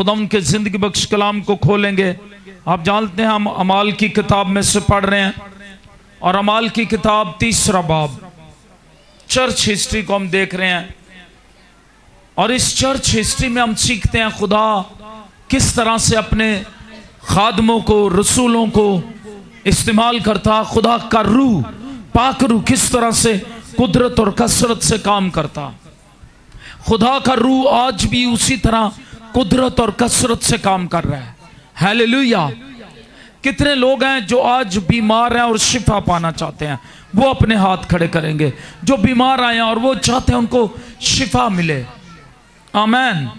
खुदा उनके ज़िंदगी बख्श कलाम को खोलेंगे। आप जानते हैं हम अमाल की किताब में से पढ़ रहे हैं और अमाल की किताब 3रा बाब चर्च हिस्ट्री को हम देख रहे हैं। और इस चर्च हिस्ट्री में हम सीखते हैं खुदा किस तरह से अपने खादमों को, रसूलों को इस्तेमाल करता। खुदा का रूह, पाक रूह किस तरह से कुदरत और कसरत से काम करता। खुदा का रूह आज भी उसी तरह कुदरत और कसरत से काम कर रहा है। हालेलुया। कितने लोग हैं जो आज बीमार हैं और शिफा पाना चाहते हैं, वो अपने हाथ खड़े करेंगे। जो बीमार आए हैं और वो चाहते हैं उनको शिफा मिले। आमीन।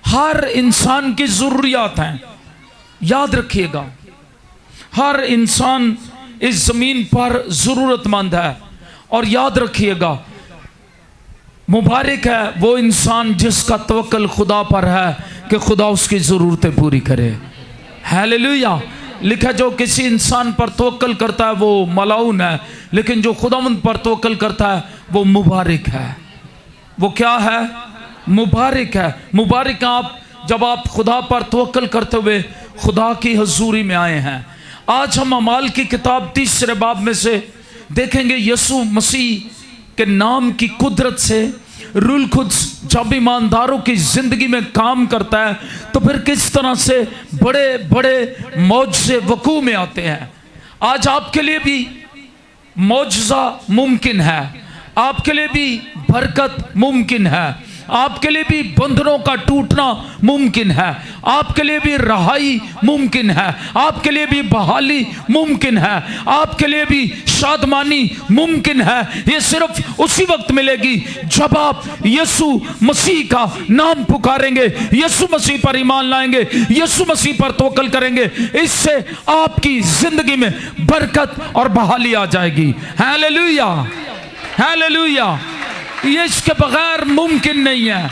हर इंसान की जरूरियात हैं, याद रखिएगा। हर इंसान इस जमीन पर जरूरतमंद है। और याद रखिएगा, मुबारक है वो इंसान जिसका तवक्कल खुदा पर है कि खुदा उसकी ज़रूरतें पूरी करे। हालेलुया। लिखा जो किसी इंसान पर तवक्कल करता है वो मलाउन है, लेकिन जो खुदावंद पर तवक्कल करता है वो मुबारक है। वो क्या है? मुबारक है। मुबारक आप जब आप खुदा पर तवक्कल करते हुए खुदा की हजूरी में आए हैं। आज हम अमाल की किताब 3रे बाब में से देखेंगे यीशु मसीह के नाम की कुदरत से रूल खुद जब ईमानदारों की जिंदगी में काम करता है तो फिर किस तरह से बड़े बड़े मौजज़े वकू में आते हैं। आज आपके लिए भी मौजज़ा मुमकिन है, आपके लिए भी बरकत मुमकिन है, आपके लिए भी बंधनों का टूटना मुमकिन है, आपके लिए भी रहाई मुमकिन है, आपके लिए भी बहाली मुमकिन है, आपके लिए भी शादमानी मुमकिन है। ये सिर्फ उसी वक्त मिलेगी जब आप यीशु मसीह का नाम पुकारेंगे, यीशु मसीह पर ईमान लाएंगे, यीशु मसीह पर तवक्कल करेंगे। इससे आपकी जिंदगी में बरकत और बहाली आ जाएगी। Hallelujah, hallelujah. ये इसके बगैर मुमकिन नहीं है।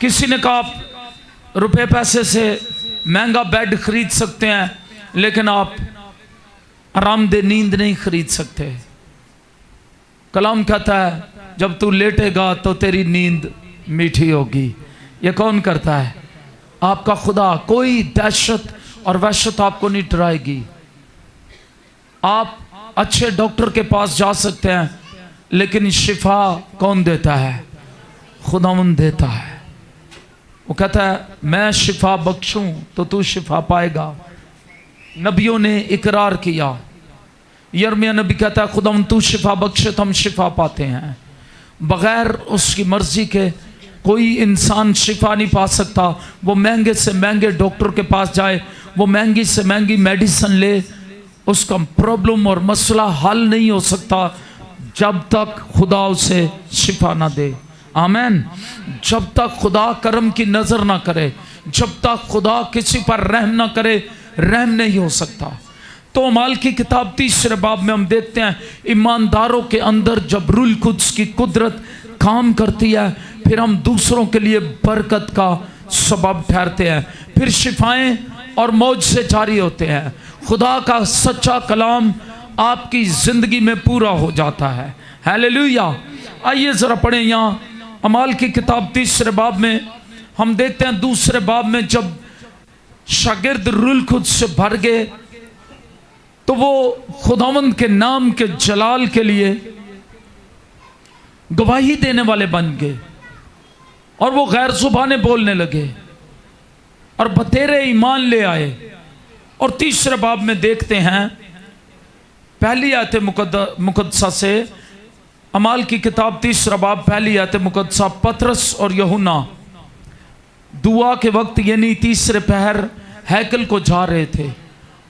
किसी ने कहा आप रुपए पैसे से महंगा बेड खरीद सकते हैं, लेकिन आप आरामदेह नींद नहीं खरीद सकते। कलाम कहता है जब तू लेटेगा तो तेरी नींद मीठी होगी। ये कौन करता है? आपका खुदा। कोई दहशत और वहशत आपको नहीं डराएगी। आप अच्छे डॉक्टर के पास जा सकते हैं, लेकिन शिफा कौन देता है? खुदावंद देता है। वो कहता है मैं शिफा बख्शूं तो तू शिफा पाएगा। नबियों ने इकरार किया। यिर्मयाह नबी कहता है खुदावंद तू शिफा बख्शे तो हम शिफा पाते हैं। बगैर उसकी मर्जी के कोई इंसान शिफा नहीं पा सकता। वो महंगे से महंगे डॉक्टर के पास जाए, वो महंगी से महंगी मेडिसिन ले, उसका प्रॉब्लम और मसला हल नहीं हो सकता जब तक खुदा उसे शिफा ना दे। आमीन। जब तक खुदा करम की नजर ना करे, जब तक खुदा किसी पर रहम ना करे, रहम नहीं हो सकता। तो अमाल की किताब 3रे बाब में हम देखते हैं ईमानदारों के अंदर जब रूल कुद्स की कुदरत काम करती है, फिर हम दूसरों के लिए बरकत का सबब ठहरते हैं। फिर शिफाएं और मौज से जारी होते हैं। खुदा का सच्चा कलाम आपकी जिंदगी में पूरा हो जाता है। हालेलुया। आइए जरा पढ़ें यहाँ अमाल की किताब 3रे बाब में। हम देखते हैं 2रे बाब में जब शागिर्द रूल खुद से भर गए तो वो खुदावंद के नाम के जलाल के लिए गवाही देने वाले बन गए और वो गैर जुबाने बोलने लगे और बतेरे ईमान ले आए। और 3रे बाब में देखते हैं पहली आयत मुकद्दसा से, अमाल की किताब 3रा बाब पहली आयत मुकद्दसा। पतरस और यूहन्ना दुआ के वक्त यानी 3रे पहर हैकल को जा रहे थे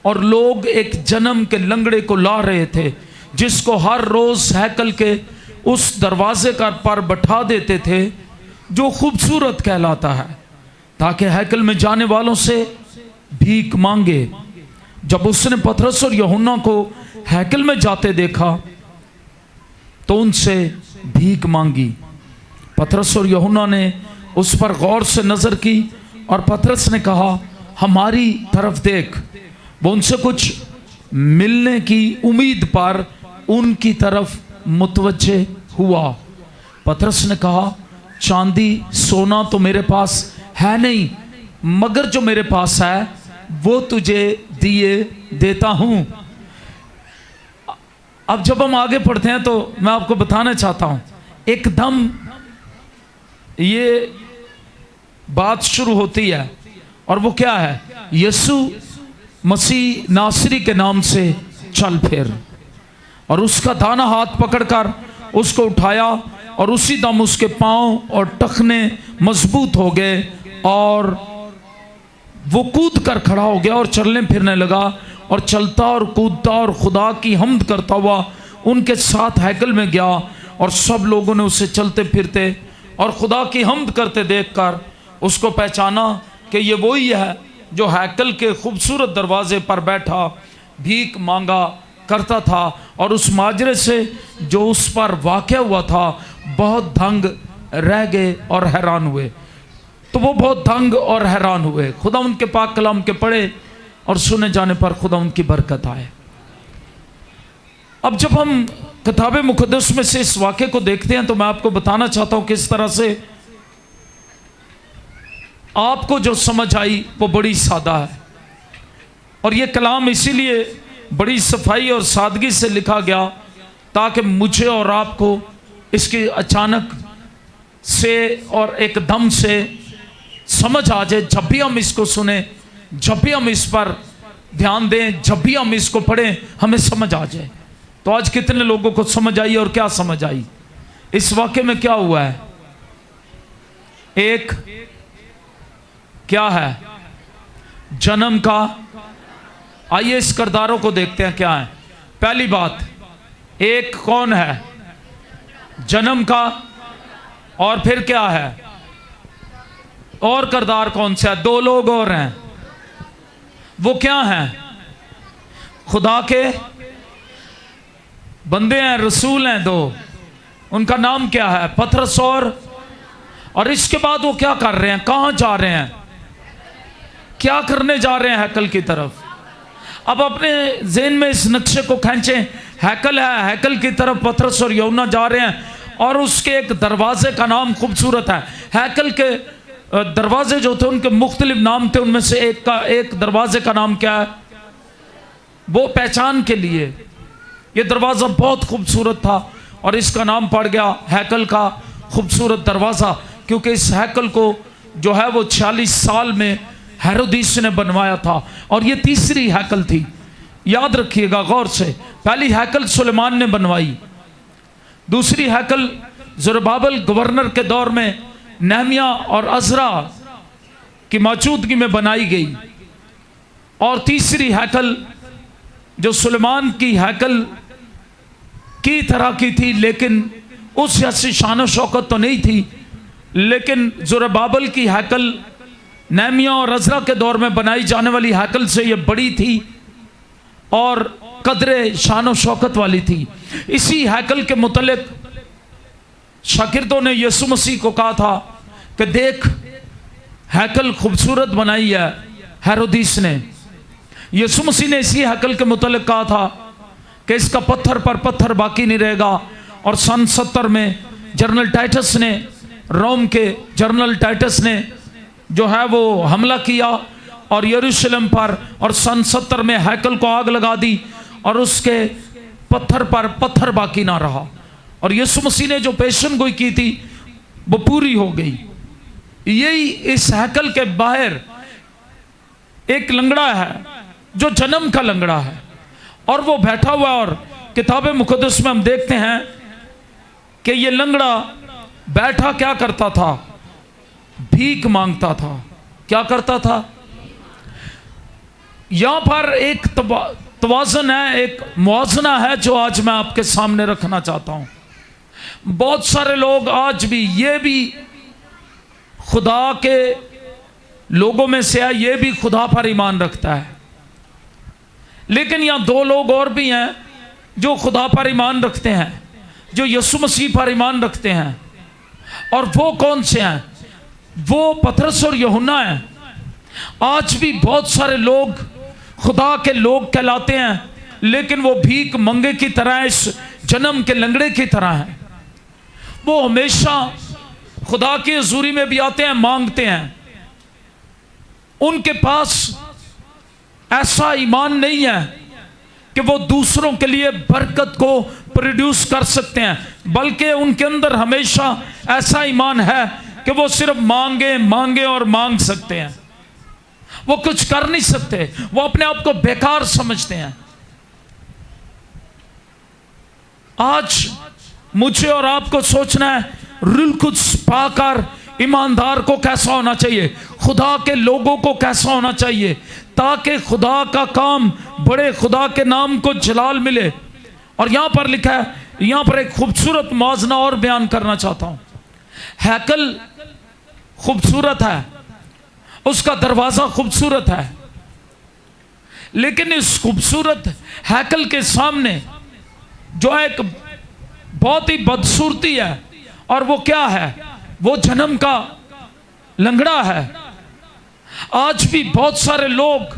और लोग एक जन्म के लंगड़े को ला रहे थे जिसको हर रोज हैकल के उस दरवाजे का पर बैठा देते थे जो खूबसूरत कहलाता है, ताकि हैकल में जाने वालों से भीख मांगे। जब उसने पतरस और यूहन्ना को हैकल में जाते देखा तो उनसे भीख मांगी। पतरस और यूहन्ना ने उस पर गौर से नजर की और पतरस ने कहा हमारी तरफ देख। वो उनसे कुछ मिलने की उम्मीद पर उनकी तरफ मुतवज्जे हुआ। पतरस ने कहा चांदी सोना तो मेरे पास है नहीं, मगर जो मेरे पास है वो तुझे दिए देता हूं। अब जब हम आगे पढ़ते हैं तो मैं आपको बताना चाहता हूं, एकदम ये बात शुरू होती है और वो क्या है, यीशु मसीह नासरी के नाम से चल फिर। और उसका दाना हाथ पकड़कर उसको उठाया और उसी दम उसके पांव और टखने मजबूत हो गए और वो कूद कर खड़ा हो गया और चलने फिरने लगा और चलता और कूदता और खुदा की हम्द करता हुआ उनके साथ हैकल में गया। और सब लोगों ने उसे चलते फिरते और खुदा की हम्द करते देखकर उसको पहचाना कि ये वही है जो हैकल के खूबसूरत दरवाजे पर बैठा भीख मांगा करता था। और उस माजरे से जो उस पर वाक़या हुआ था बहुत दंग रह गए और हैरान हुए। तो वो बहुत दंग और हैरान हुए। खुदा उनके पाक कलाम के पढ़े और सुने जाने पर खुदा उनकी बरकत आए। अब जब हम किताब मुक़द्दस में से इस वाक़े को देखते हैं तो मैं आपको बताना चाहता हूं किस तरह से आपको जो समझ आई वो बड़ी सादा है। और ये कलाम इसीलिए बड़ी सफाई और सादगी से लिखा गया ताकि मुझे और आपको इसकी अचानक से और एकदम से समझ आ जाए। जब भी हम इसको सुने, जब भी हम इस पर ध्यान दें, जब भी हम इसको पढ़ें, हमें समझ आ जाए। तो आज कितने लोगों को समझ आई और क्या समझ आई? इस वाक्य में क्या हुआ है? एक क्या है? जन्म का। आइए इस किरदारों को देखते हैं क्या है। पहली बात, एक कौन है? जन्म का। और फिर क्या है? और किरदार कौन सा है? दो लोग और हैं। वो क्या हैं? खुदा के बंदे हैं, रसूल हैं दो। उनका नाम क्या है? पतरस और इसके बाद वो क्या कर रहे हैं? कहां जा रहे हैं? क्या करने जा रहे हैं? हैकल की तरफ। अब अपने ज़हन में इस नक्शे को खींचें। हैकल है, हैकल की तरफ पतरस और यूहन्ना जा रहे हैं और उसके एक दरवाजे का नाम खूबसूरत है। हैकल के दरवाजे जो थे उनके मुख्तलिफ नाम थे, उनमें से एक दरवाजे का नाम क्या है? वो पहचान के लिए ये दरवाज़ा बहुत खूबसूरत था और इसका नाम पड़ गया हैकल का खूबसूरत दरवाज़ा, क्योंकि इस हैकल को जो है वो 46 साल में हेरोदिस ने बनवाया था और ये तीसरी हैकल थी। याद रखिएगा गौर से, पहली हैकल सुलेमान ने बनवाई, दूसरी हैकल ज़रुब्बाबेल गवर्नर के दौर में नेहमिया और अज़रा की मौजूदगी में बनाई गई, और तीसरी हैकल जो सुलेमान की हैकल की तरह की थी लेकिन उस जैसी शान शौकत तो नहीं थी, लेकिन ज़रुब्बाबेल की हैकल नेहमिया और अज़रा के दौर में बनाई जाने वाली हैकल से ये बड़ी थी और कदरे शान शौकत वाली थी। इसी हैकल के मुतल्लिक शागिर्दों ने यीशु मसीह को कहा था कि देख हैकल खूबसूरत बनाई है हेरोदिस ने। यीशु मसीह ने इसी हैकल के मुतल्लिक कहा था कि इसका पत्थर पर पत्थर बाकी नहीं रहेगा। और सन 70 में जनरल टाइटस ने, रोम के जनरल टाइटस ने जो है वो हमला किया और यरूशलेम पर, और सन 70 में हैकल को आग लगा दी और उसके पत्थर पर पत्थर बाकी ना रहा। और यीशु मसीह ने जो पेशन गोई की थी वो पूरी हो गई। यही इस हैकल के बाहर एक लंगड़ा है जो जन्म का लंगड़ा है और वो बैठा हुआ, और किताब मुक़द्दस में हम देखते हैं कि ये लंगड़ा बैठा क्या करता था? भीख मांगता था। क्या करता था? यहां पर एक तवाज़ुन है, एक मुआज़ना है जो आज मैं आपके सामने रखना चाहता हूं। बहुत सारे लोग आज भी, ये भी खुदा के लोगों में से है, ये भी खुदा पर ईमान रखता है, लेकिन यहां दो लोग और भी हैं जो खुदा पर ईमान रखते हैं, जो यीशु मसीह पर ईमान रखते हैं। और वो कौन से हैं? वो पतरस और यूहन्ना हैं। आज भी बहुत सारे लोग खुदा के लोग कहलाते हैं, लेकिन वो भीख मंगे की तरह, इस जन्म के लंगड़े की तरह हैं। वो हमेशा खुदा की हजूरी में भी आते हैं, मांगते हैं, उनके पास ऐसा ईमान नहीं है कि वो दूसरों के लिए बरकत को प्रोड्यूस कर सकते हैं, बल्कि उनके अंदर हमेशा ऐसा ईमान है कि वो सिर्फ मांगे मांगे और मांग सकते हैं। वो कुछ कर नहीं सकते, वो अपने आप को बेकार समझते हैं। आज मुझे और आपको सोचना है रूह कुद्स पाकर ईमानदार को कैसा होना चाहिए, खुदा के लोगों को कैसा होना चाहिए, ताकि खुदा का काम बड़े खुदा के नाम को जलाल मिले। और यहां पर लिखा है, यहां पर एक खूबसूरत मौजना और बयान करना चाहता हूं। हैकल खूबसूरत है, उसका दरवाजा खूबसूरत है, लेकिन इस खूबसूरत हैकल के सामने जो एक बहुत ही बदसूरती है, और वो क्या है, वो जन्म का लंगड़ा है। आज भी बहुत सारे लोग,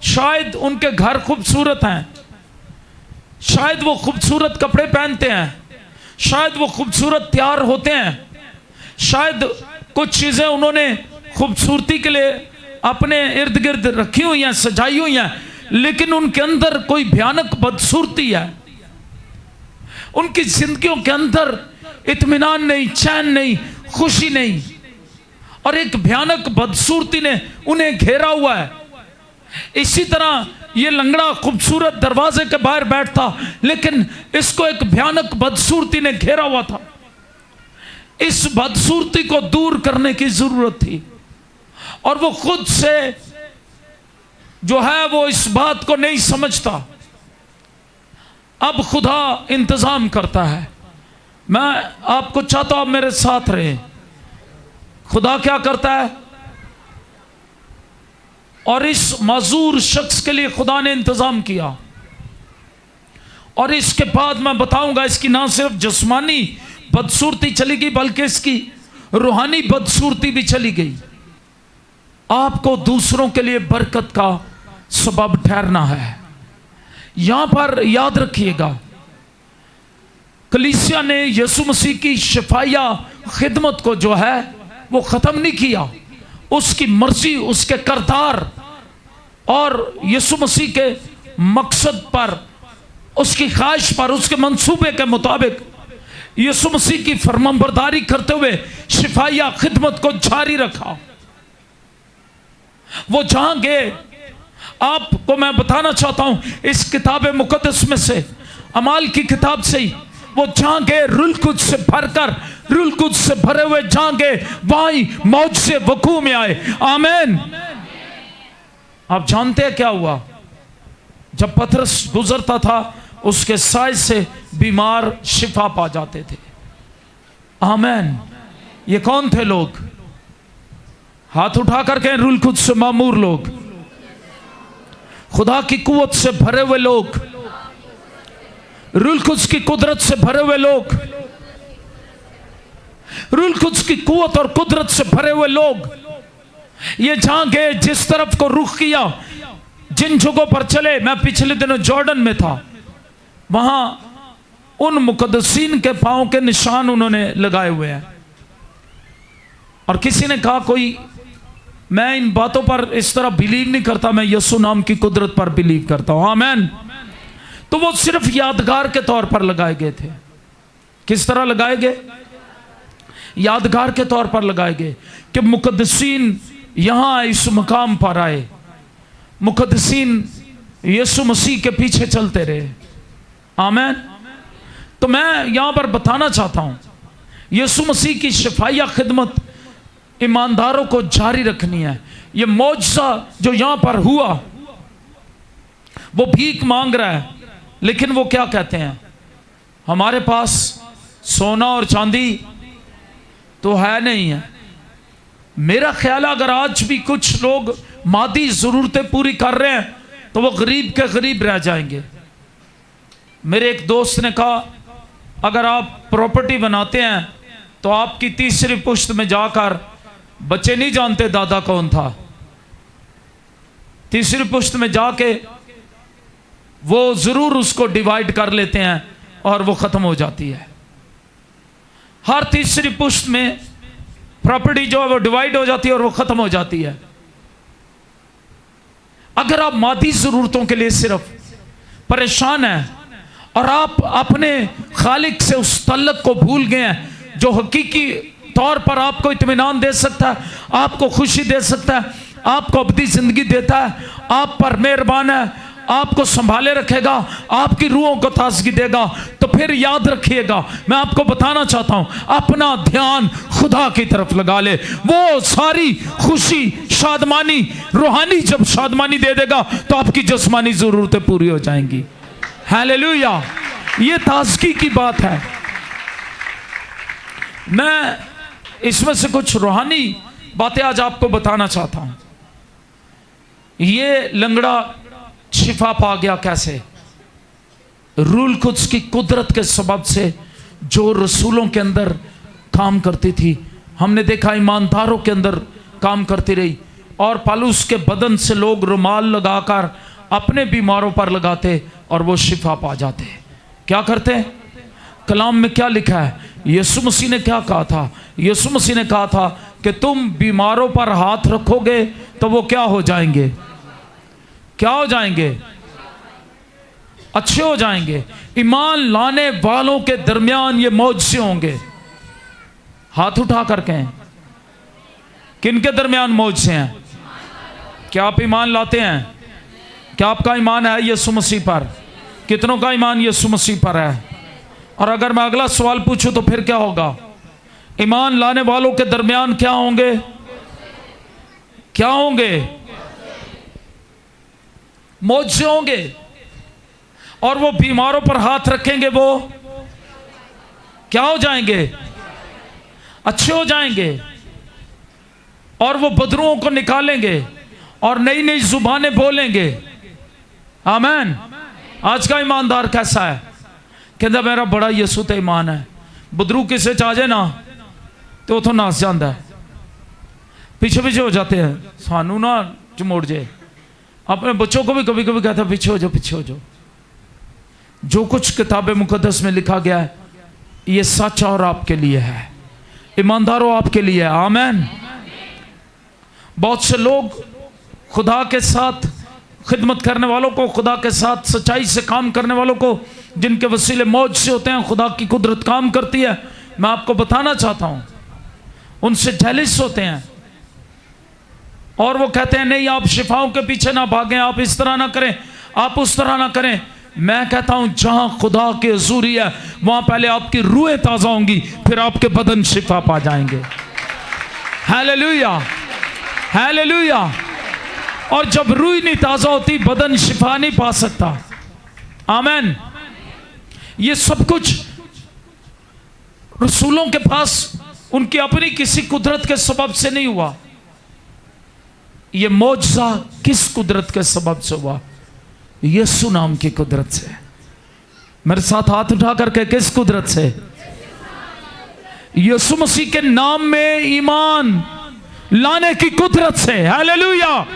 शायद उनके घर खूबसूरत हैं, शायद वो खूबसूरत कपड़े पहनते हैं, शायद वो खूबसूरत तैयार होते हैं, शायद कुछ चीजें उन्होंने खूबसूरती के लिए अपने इर्द गिर्द रखी हुई हैं, सजाई हुई हैं, लेकिन उनके अंदर कोई भयानक बदसूरती है। उनकी जिंदगियों के अंदर इत्मीनान नहीं, चैन नहीं, खुशी नहीं, और एक भयानक बदसूरती ने उन्हें घेरा हुआ है। इसी तरह ये लंगड़ा खूबसूरत दरवाजे के बाहर बैठता, लेकिन इसको एक भयानक बदसूरती ने घेरा हुआ था। इस बदसूरती को दूर करने की जरूरत थी, और वो खुद से जो है वो इस बात को नहीं समझता। अब खुदा इंतजाम करता है। मैं आपको चाहता हूं आप मेरे साथ रहे। खुदा क्या करता है, और इस माजूर शख्स के लिए खुदा ने इंतजाम किया, और इसके बाद मैं बताऊंगा इसकी ना सिर्फ जिस्मानी बदसूरती चली गई, बल्कि इसकी रूहानी बदसूरती भी चली गई। आपको दूसरों के लिए बरकत का सबब ठहरना है। यहां पर याद रखिएगा, कलीसिया ने यीशु मसीह की शिफाया खिदमत को जो है वो खत्म नहीं किया। उसकी मर्जी, उसके करदार और यीशु मसीह के मकसद पर, उसकी ख्वाहिश पर, उसके मंसूबे के मुताबिक यीशु मसीह की फरमाबरदारी करते हुए शिफाया खिदमत को जारी रखा। वो जहां गए, आपको मैं बताना चाहता हूं इस किताब मुकद्दस में से, अमाल की किताब से ही, वो जहां गए रूह कुद्स से भरकर, रूह कुद्स से भरे हुए जहां गए, वहीं मौज से वकू में आए। आमीन। आप जानते हैं क्या हुआ? जब पतरस गुजरता था, उसके साय से बीमार शिफा पा जाते थे। आमीन। ये कौन थे लोग? हाथ उठा करके रूह कुद्स से मामूर लोग, खुदा की कुव्वत से भरे हुए लोग, रूह कुद्स की कुदरत से भरे हुए लोग, रूह कुद्स की कुव्वत और कुदरत से भरे हुए लोग, ये जहां गए, जिस तरफ को रुख किया, जिन जगहों पर चले। मैं पिछले दिनों जॉर्डन में था, वहां उन मुकद्दसीन के पांव के निशान उन्होंने लगाए हुए हैं। और किसी ने कहा, कोई, मैं इन बातों पर इस तरह बिलीव नहीं करता, मैं यीशु नाम की कुदरत पर बिलीव करता हूं। आमीन। तो वो सिर्फ यादगार के तौर पर लगाए गए थे। किस तरह लगाए गए? यादगार के तौर पर लगाए गए कि मुकद्दसीन यहां इस मकाम पर आए, मुकद्दसीन यीशु मसीह के पीछे चलते रहे। आमीन। तो मैं यहां पर बताना चाहता हूं, यीशु मसीह की शिफाया खिदमत ईमानदारों को जारी रखनी है। ये मौजज़ा जो यहां पर हुआ, वो भीख मांग रहा है, लेकिन वो क्या कहते हैं, हमारे पास सोना और चांदी तो है नहीं है। मेरा ख्याल है अगर आज भी कुछ लोग मादी जरूरतें पूरी कर रहे हैं, तो वो गरीब के गरीब रह जाएंगे। मेरे एक दोस्त ने कहा, अगर आप प्रॉपर्टी बनाते हैं तो आपकी तीसरी पुश्त में जाकर, बच्चे नहीं जानते दादा कौन था, तीसरी पुश्त में जाके वो जरूर उसको डिवाइड कर लेते हैं और वो खत्म हो जाती है। हर तीसरी पुश्त में प्रॉपर्टी जो है वो डिवाइड हो जाती है और वो खत्म हो जाती है। अगर आप मादी ज़रूरतों के लिए सिर्फ परेशान हैं और आप अपने खालिक से उस तल्लक को भूल गए हैं जो हकीकी तौर पर आपको इत्मीनान दे सकता है, आपको खुशी दे सकता है, आपको अबदी ज़िंदगी देता है, आप पर मेहरबान है, आपको संभाले रखेगा, आपकी रूहों को ताजगी देगा, तो फिर याद रखिएगा, मैं आपको बताना चाहता हूं, अपना ध्यान खुदा की तरफ लगा ले। वो सारी खुशी, शादमानी, रूहानी जब शादमानी दे देगा तो आपकी जिस्मानी ज़रूरतें पूरी हो जाएंगी। हालेलुया, ये ताजगी की बात है। मैं इसमें से कुछ रूहानी बातें आज आपको बताना चाहता हूं। ये लंगड़ा शिफा पा गया कैसे? रूल कुद्स की कुदरत के सबब से जो रसूलों के अंदर काम करती थी, हमने देखा ईमानदारों के अंदर काम करती रही, और पालूस के बदन से लोग रुमाल लगाकर अपने बीमारों पर लगाते और वो शिफा पा जाते। क्या करते? कलाम में क्या लिखा है? यीशु मसीह ने क्या कहा था? यीशु मसीह ने कहा था कि तुम बीमारों पर हाथ रखोगे तो वो क्या हो जाएंगे? क्या हो जाएंगे? अच्छे हो जाएंगे। ईमान लाने वालों के दरमियान ये मौजज़े होंगे। हाथ उठा करके, किन के दरमियान मौजज़े हैं? क्या आप ईमान लाते हैं? क्या आपका ईमान है यीशु मसीह पर? कितनों का ईमान यीशु मसीह पर है? और अगर मैं अगला सवाल पूछूं तो फिर क्या होगा? ईमान लाने वालों के दरमियान क्या होंगे? क्या होंगे? मौजज़े होंगे। और वो बीमारों पर हाथ रखेंगे, वो क्या हो जाएंगे? अच्छे हो जाएंगे। और वो बदरुओं को निकालेंगे और नई नई जुबानें बोलेंगे। आमीन। आज का ईमानदार कैसा है? कहता मेरा बड़ा यीशु ते ईमान है। बदरू किसे च आ जाए ना तो उथों नस जाता है, पीछे पीछे हो जाते हैं, सानू ना चमोड़ जाए। अपने बच्चों को भी कभी कभी कहता है पीछे हो जाओ, पीछे हो जाओ। जो कुछ किताब मुकद्दस में लिखा गया है ये सच और आपके लिए है, ईमानदारों आपके लिए है। आमीन। बहुत से लोग खुदा के साथ खिदमत करने वालों को, खुदा के साथ सच्चाई से काम करने वालों को, जिनके वसीले मौज से होते हैं, खुदा की कुदरत काम करती है, मैं आपको बताना चाहता हूं, उनसे जेलिस होते हैं और वो कहते हैं नहीं आप शिफाओं के पीछे ना भागें, आप इस तरह ना करें, आप उस तरह ना करें। मैं कहता हूं जहां खुदा की हुजूरी है वहां पहले आपकी रूहें ताजा होंगी, फिर आपके बदन शिफा पा जाएंगे। Hallelujah, hallelujah. और जब रूह नहीं ताजा होती बदन शिफा नहीं पा सकता। आमीन। ये सब कुछ रसूलों के पास उनकी अपनी किसी कुदरत के सबब से नहीं हुआ। ये मौजज़ा किस कुदरत के सबब से हुआ? यीशु नाम की कुदरत से। मेरे साथ हाथ उठा करके, किस कुदरत से? यीशु मसीह के नाम में ईमान लाने की कुदरत से। हालेलुया।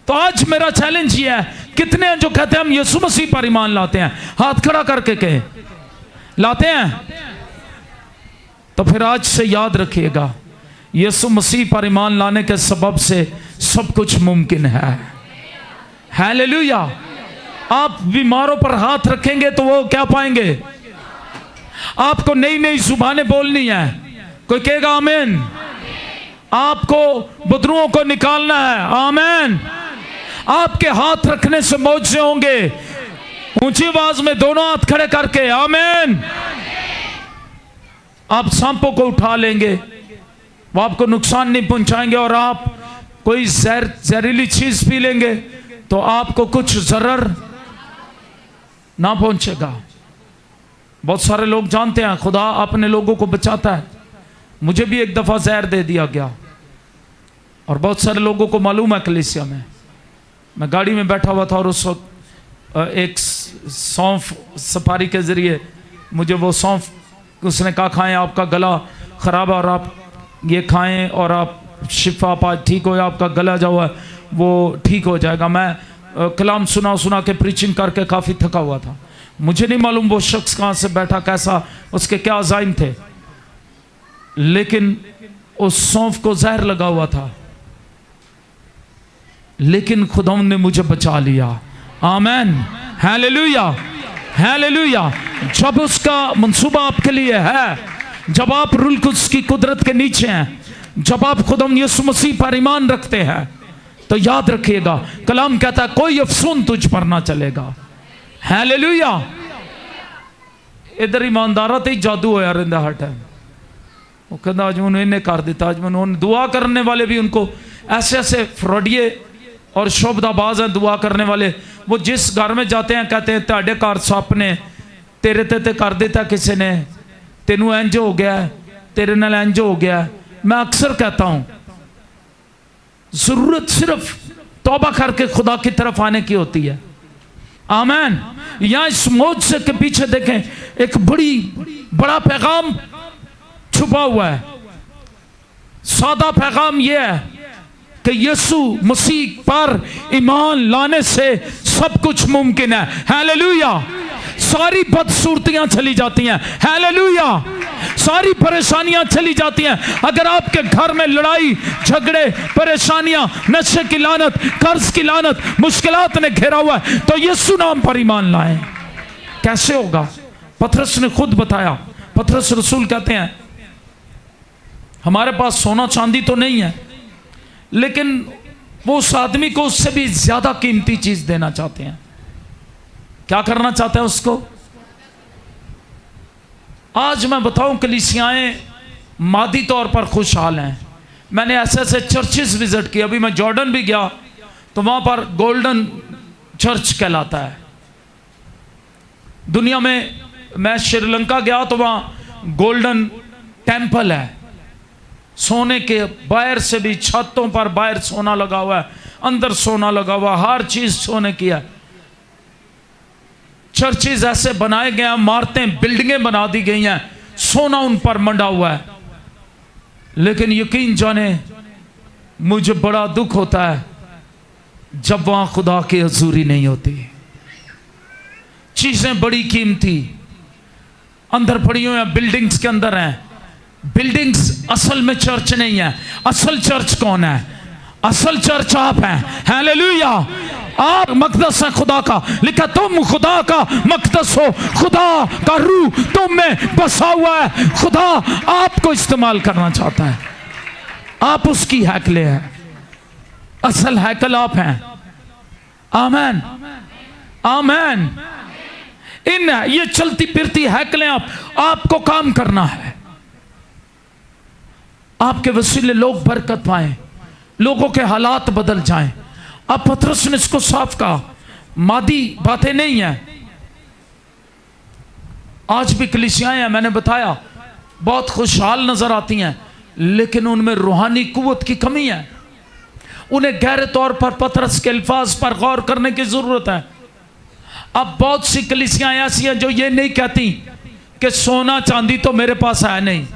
तो आज मेरा चैलेंज ये है, कितने हैं जो कहते हैं हम यीशु मसीह पर ईमान लाते हैं? हाथ खड़ा करके कहें, लाते हैं? तो फिर आज से याद रखिएगा, यीशु मसीह पर ईमान लाने के सबब से सब कुछ मुमकिन है। हालेलुया। आप बीमारों पर हाथ रखेंगे तो वो क्या पाएंगे? आपको नई नई जुबानें बोलनी है। कोई कहेगा आमीन। आपको बदरुओं को निकालना है। आमीन। आपके हाथ रखने से मौजज़े होंगे। ऊंची आवाज में दोनों हाथ खड़े करके आमीन। आप सांपों को उठा लेंगे, वो आपको नुकसान नहीं पहुंचाएंगे। और आप कोई जहरीली चीज पी लेंगे तो आपको कुछ जरर ना पहुंचेगा। बहुत सारे लोग जानते हैं खुदा अपने लोगों को बचाता है। मुझे भी एक दफा जहर दे दिया गया और बहुत सारे लोगों को मालूम है। कलीसिया में मैं गाड़ी में बैठा हुआ था और उस वक्त एक सौंफ सफारी के जरिए मुझे वो सौंफ, उसने कहा खाएं, आपका गला खराब है और आप ये खाएं और आप शिफा पा, ठीक हो, आपका गला जो है वो ठीक हो जाएगा। मैं कलाम सुना सुना के प्रीचिंग करके काफ़ी थका हुआ था। मुझे नहीं मालूम वो शख्स कहाँ से बैठा, कैसा, उसके क्या अज़ाइम थे, लेकिन उस सौंफ को जहर लगा हुआ था। लेकिन खुदा ने मुझे बचा लिया। आमेन, हालेलुया, हालेलुया। जब उसका मंसूबा आपके लिए है, जब आप रूल कुद्स की कुदरत के नीचे हैं, जब आप खुदा यीशु मसीह पर ईमान रखते हैं, तो याद रखिएगा कलाम कहता है कोई अफसून तुझ पर ना चलेगा। हालेलुया। इधर ईमानदारा ते जादू होया रहता हर टाइम। वो कहता अज मैंने इन्हें कर दिता, अज मैंने दुआ करने वाले भी उनको ऐसे ऐसे फ्रॉडिये और शोभदाबाज हैं दुआ करने वाले। वो जिस घर में जाते हैं कहते हैं तेरे घर सप ने तेरे ते कर दिता, किसी ने तेनू इंज हो गया, तेरे नाल इंज हो गया। मैं अक्सर कहता हूं जरूरत सिर्फ तौबा करके खुदा की तरफ आने की होती है। आमीन। यहां इस मौजज़े के पीछे देखें एक बड़ा पैगाम छुपा हुआ है। सादा पैगाम यह है कि यीशु मसीह पर ईमान लाने से सब कुछ मुमकिन है। हालेलुया। सारी बदसूरतियां चली जाती हैं। हालेलुया। सारी परेशानियां चली जाती हैं। अगर आपके घर में लड़ाई झगड़े परेशानियां नशे की लानत कर्ज की लानत मुश्किलात ने घेरा हुआ है, तो यीशु नाम पर ईमान लाएं। कैसे होगा? पतरस ने खुद बताया। पतरस रसूल कहते हैं हमारे पास सोना चांदी तो नहीं है, लेकिन वो उस आदमी को उससे भी ज्यादा कीमती चीज देना चाहते हैं। क्या करना चाहते हैं उसको? आज मैं बताऊं कलीसियाएं मादी तौर पर खुशहाल हैं। मैंने ऐसे ऐसे चर्चेस विजिट किए। अभी मैं जॉर्डन भी गया तो वहां पर गोल्डन चर्च कहलाता है दुनिया में। मैं श्रीलंका गया तो वहां गोल्डन टेंपल है। सोने के बाहर से भी छतों पर बाहर सोना लगा हुआ है, अंदर सोना लगा हुआ, हर चीज सोने की है। चर्चेज ऐसे बनाए गए हैं, इमारतें बिल्डिंगें बना दी गई हैं, सोना उन पर मंडा हुआ है। लेकिन यकीन जाने मुझे बड़ा दुख होता है जब वहां खुदा की हजूरी नहीं होती। चीजें बड़ी कीमती अंदर पड़ी हुई हैं, बिल्डिंग्स के अंदर हैं। बिल्डिंग्स असल में चर्च नहीं है। असल चर्च कौन है? असल चर्च आप हैं। हालेलुया। आप मकदस है खुदा का। लिखा तुम खुदा का मकदस हो, खुदा का रूह तुम में बसा हुआ है। खुदा आपको इस्तेमाल करना चाहता है। आप उसकी हैकले हैं। असल हैकल आप हैं। आमीन, आमीन। इन ये चलती फिरती हैकलें आपको काम करना है। आपके वसीले लोग बरकत पाएं, लोगों के हालात बदल जाएं। अब पतरस ने इसको साफ कहा, मादी बातें नहीं है। आज भी कलीसियाएं हैं, मैंने बताया बहुत खुशहाल नजर आती हैं, लेकिन उनमें रूहानी कुव्वत की कमी है। उन्हें गहरे तौर पर पतरस के अल्फाज पर गौर करने की जरूरत है। अब बहुत सी कलीसियाएं ऐसी हैं जो ये नहीं कहती कि सोना चांदी तो मेरे पास है नहीं,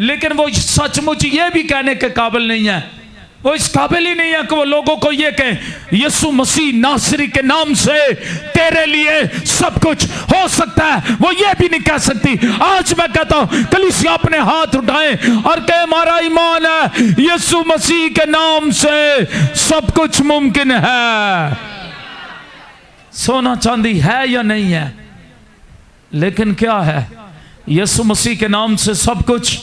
लेकिन वो सचमुच ये भी कहने के काबिल नहीं है। वो इस काबिल ही नहीं है कि वो लोगों को ये कहें यीशु मसीह नासरी के नाम से तेरे लिए सब कुछ हो सकता है। वो ये भी नहीं कह सकती। आज मैं कहता हूं कलीसिया अपने हाथ उठाएं और कहे हमारा ईमान है यीशु मसीह के नाम से सब कुछ मुमकिन है। सोना चांदी है या नहीं है, लेकिन क्या है? यीशु मसीह के नाम से सब कुछ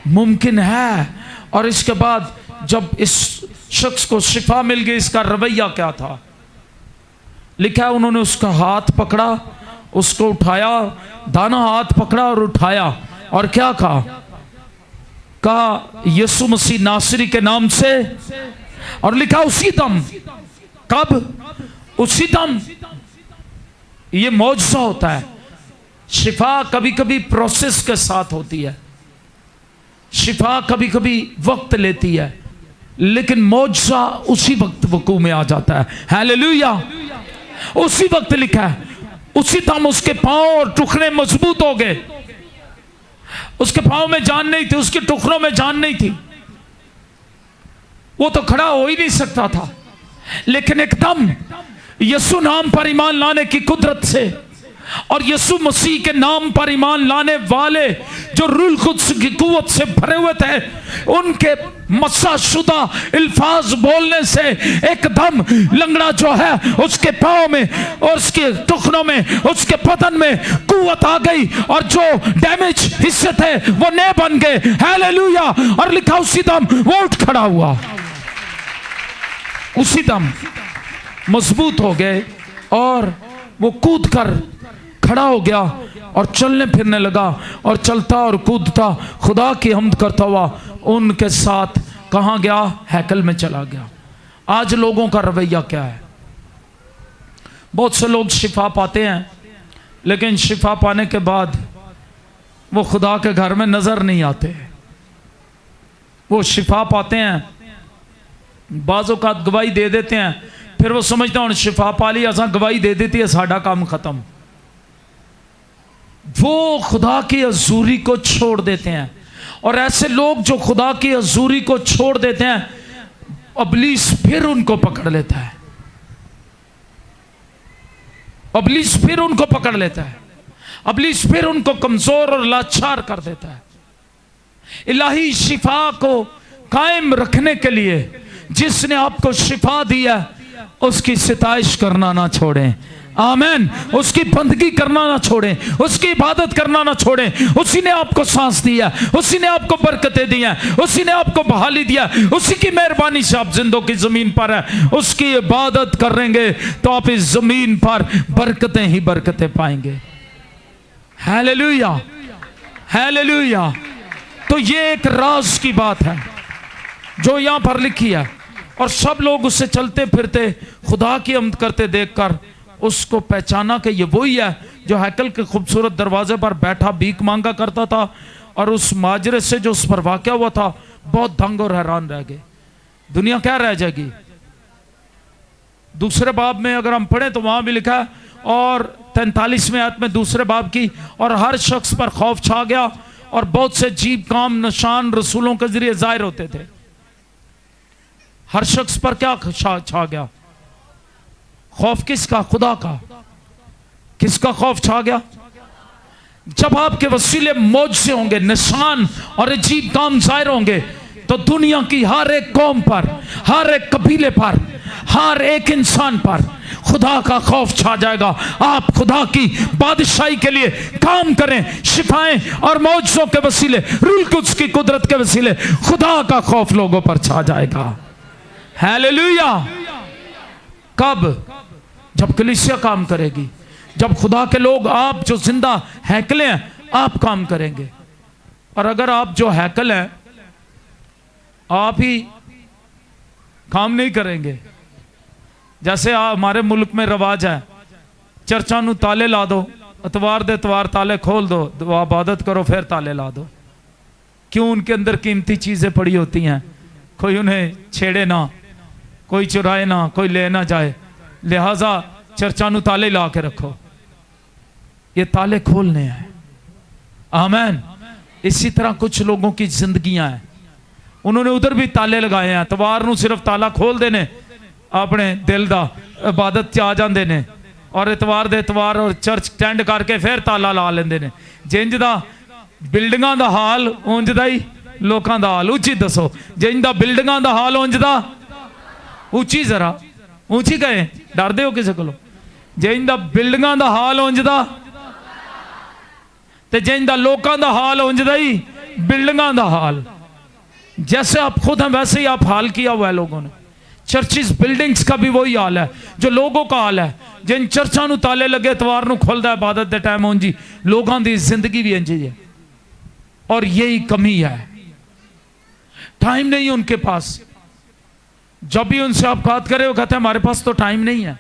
मुमकिन है। और इसके बाद जब इस शख्स को शिफा मिल गई, इसका रवैया क्या था? लिखा है उन्होंने उसका हाथ पकड़ा, उसको उठाया, दाना हाथ पकड़ा और उठाया, और क्या कहा? कहा यीशु मसीह नासरी के नाम से। और लिखा उसी दम। कब? उसी दम। ये मौजज़ा होता है। शिफा कभी कभी प्रोसेस के साथ होती है, शिफा कभी कभी वक्त लेती है, लेकिन मौजज़ा उसी वक्त वकूअ में आ जाता है। हालेलुया। उसी वक्त लिखा है, उसी दम उसके पांव और टुकड़े मजबूत हो गए। उसके पांव में जान नहीं थी, उसके टुकड़ों में जान नहीं थी, वो तो खड़ा हो ही नहीं सकता था। लेकिन एकदम यीशु नाम पर ईमान लाने की कुदरत से और यीशु मसीह के नाम पर ईमान लाने वाले जो रूल कुद्स की कुव्वत से भरे हुए थे, उनके मस्साशुदा अल्फाज बोलने से एकदम लंगड़ा जो है उसके पाँव में और उसके टुकड़ों में, उसके बदन में कुव्वत आ गई और जो डैमेज हिस्से थे वो नए बन गए। हालेलुया। और लिखा उसी दम वो उठ खड़ा हुआ, उसी दम मजबूत हो गए और वो कूद कर खड़ा हो गया और चलने फिरने लगा और चलता और कूदता खुदा की हम्द करता हुआ उनके साथ कहाँ गया? हैकल में चला गया। आज लोगों का रवैया क्या है? बहुत से लोग शिफा पाते हैं, लेकिन शिफा पाने के बाद वो खुदा के घर में नजर नहीं आते। वो शिफा पाते हैं, बाज़ों का गवाही दे देते हैं, फिर वो समझते हैं शिफा पा ली, असा गवाही दे देती है, साडा काम खत्म। वो खुदा की हजूरी को छोड़ देते हैं। और ऐसे लोग जो खुदा की हजूरी को छोड़ देते हैं, इब्लीस फिर उनको पकड़ लेता है, इब्लीस फिर उनको पकड़ लेता है, इब्लीस फिर उनको कमजोर और लाचार कर देता है। इलाही शिफा को कायम रखने के लिए जिसने आपको शिफा दिया उसकी सिताइश करना ना छोड़ें। आमीन। उसकी बंदगी करना ना छोड़ें, उसकी इबादत करना ना छोड़ें। उसी ने आपको सांस दिया, उसी ने आपको बरकतें दी हैं, उसी ने आपको बहाली दिया, उसी की मेहरबानी से आप जिंदों की जमीन पर है। उसकी इबादत करेंगे तो आप इस जमीन पर बरकतें ही बरकतें पाएंगे। Hallelujah, hallelujah. तो ये एक राज की बात है जो यहां पर लिखी है, और सब लोग उससे चलते फिरते खुदा की हम्द करते देखकर उसको पहचाना कि ये वही है जो हैकल के खूबसूरत दरवाजे पर बैठा भीख मांगा करता था। और उस माजरे से जो उस पर वाक़या हुआ था, बहुत दंग और हैरान रह गए। दुनिया क्या रह जाएगी? दूसरे बाब में अगर हम पढ़ें तो वहां भी लिखा है, और 43वें आयत में दूसरे बाब की, और हर शख्स पर खौफ छा गया और बहुत से अजीब काम निशान रसूलों के जरिए जाहिर होते थे। हर शख्स पर क्या छा गया? खौफ किसका? खुदा का। किसका खौफ छा गया? जब आपके वसीले मौजज़े होंगे, निशान और अजीब काम जाहिर होंगे, तो दुनिया की हर एक कौम पर, हर एक कबीले पर, हर एक इंसान पर खुदा का खौफ छा जाएगा। आप खुदा की बादशाही के लिए काम करें, शिफाएं और मौजज़ों के वसीले, रूल कुद्स की कुदरत के वसीले खुदा का खौफ लोगों पर छा जाएगा। हालेलुया। कब? जब कलीसिया काम करेगी, जब खुदा के लोग, आप जो जिंदा हैकले हैं, आप काम करेंगे। और अगर आप जो हैकल हैं आप ही काम नहीं करेंगे, जैसे हमारे मुल्क में रवाज है, चर्चा नू ताले ला दो, इतवार दे इतवार ताले खोल दो, इबादत करो फिर ताले ला दो। क्यों? उनके अंदर कीमती चीजें पड़ी होती हैं, कोई उन्हें छेड़े ना, कोई चुराए ना, कोई ले ना जाए, लिहाजा चर्चा नू ताले ला के रखो। ये ताले खोलने हैं। आमीन। इसी तरह कुछ लोगों की जिंदगियां हैं, उन्होंने उधर भी ताले लगाए हैं। इतवार नू सिर्फ ताला खोल देने अपने दिल दा, इबादत च आ जाते ने, और इतवार दे इतवार और चर्च अटेंड करके फिर ताला ला लेंदे ने। जिंज दा बिल्डिंगां दा हाल उंज दा ही लोकां दा हाल। उची दसो, जिंज दा बिल्डिंगां दा हाल उंज दा, उची जरा ऊंची कहे, डरदे हो किसी को? जिंज दा बिल्डिंगां दा हाल उंज दा, ते जिंज दा लोकां दा हाल उंज दा ही बिल्डिंगां दा हाल। जैसे आप खुद हैं वैसे ही आप हाल किया हुआ है लोगों ने। चर्चिस बिल्डिंग्स का भी वही हाल है जो लोगों का हाल है। जिन चर्चा नू ताले लगे, इतवार नू खुलदा इबादत दे टाइम उंजी, लोगों की जिंदगी भी इंजी है। और यही कमी है, टाइम नहीं उनके पास। जब भी उनसे आप बात करें वो कहते हैं हमारे पास तो टाइम नहीं है।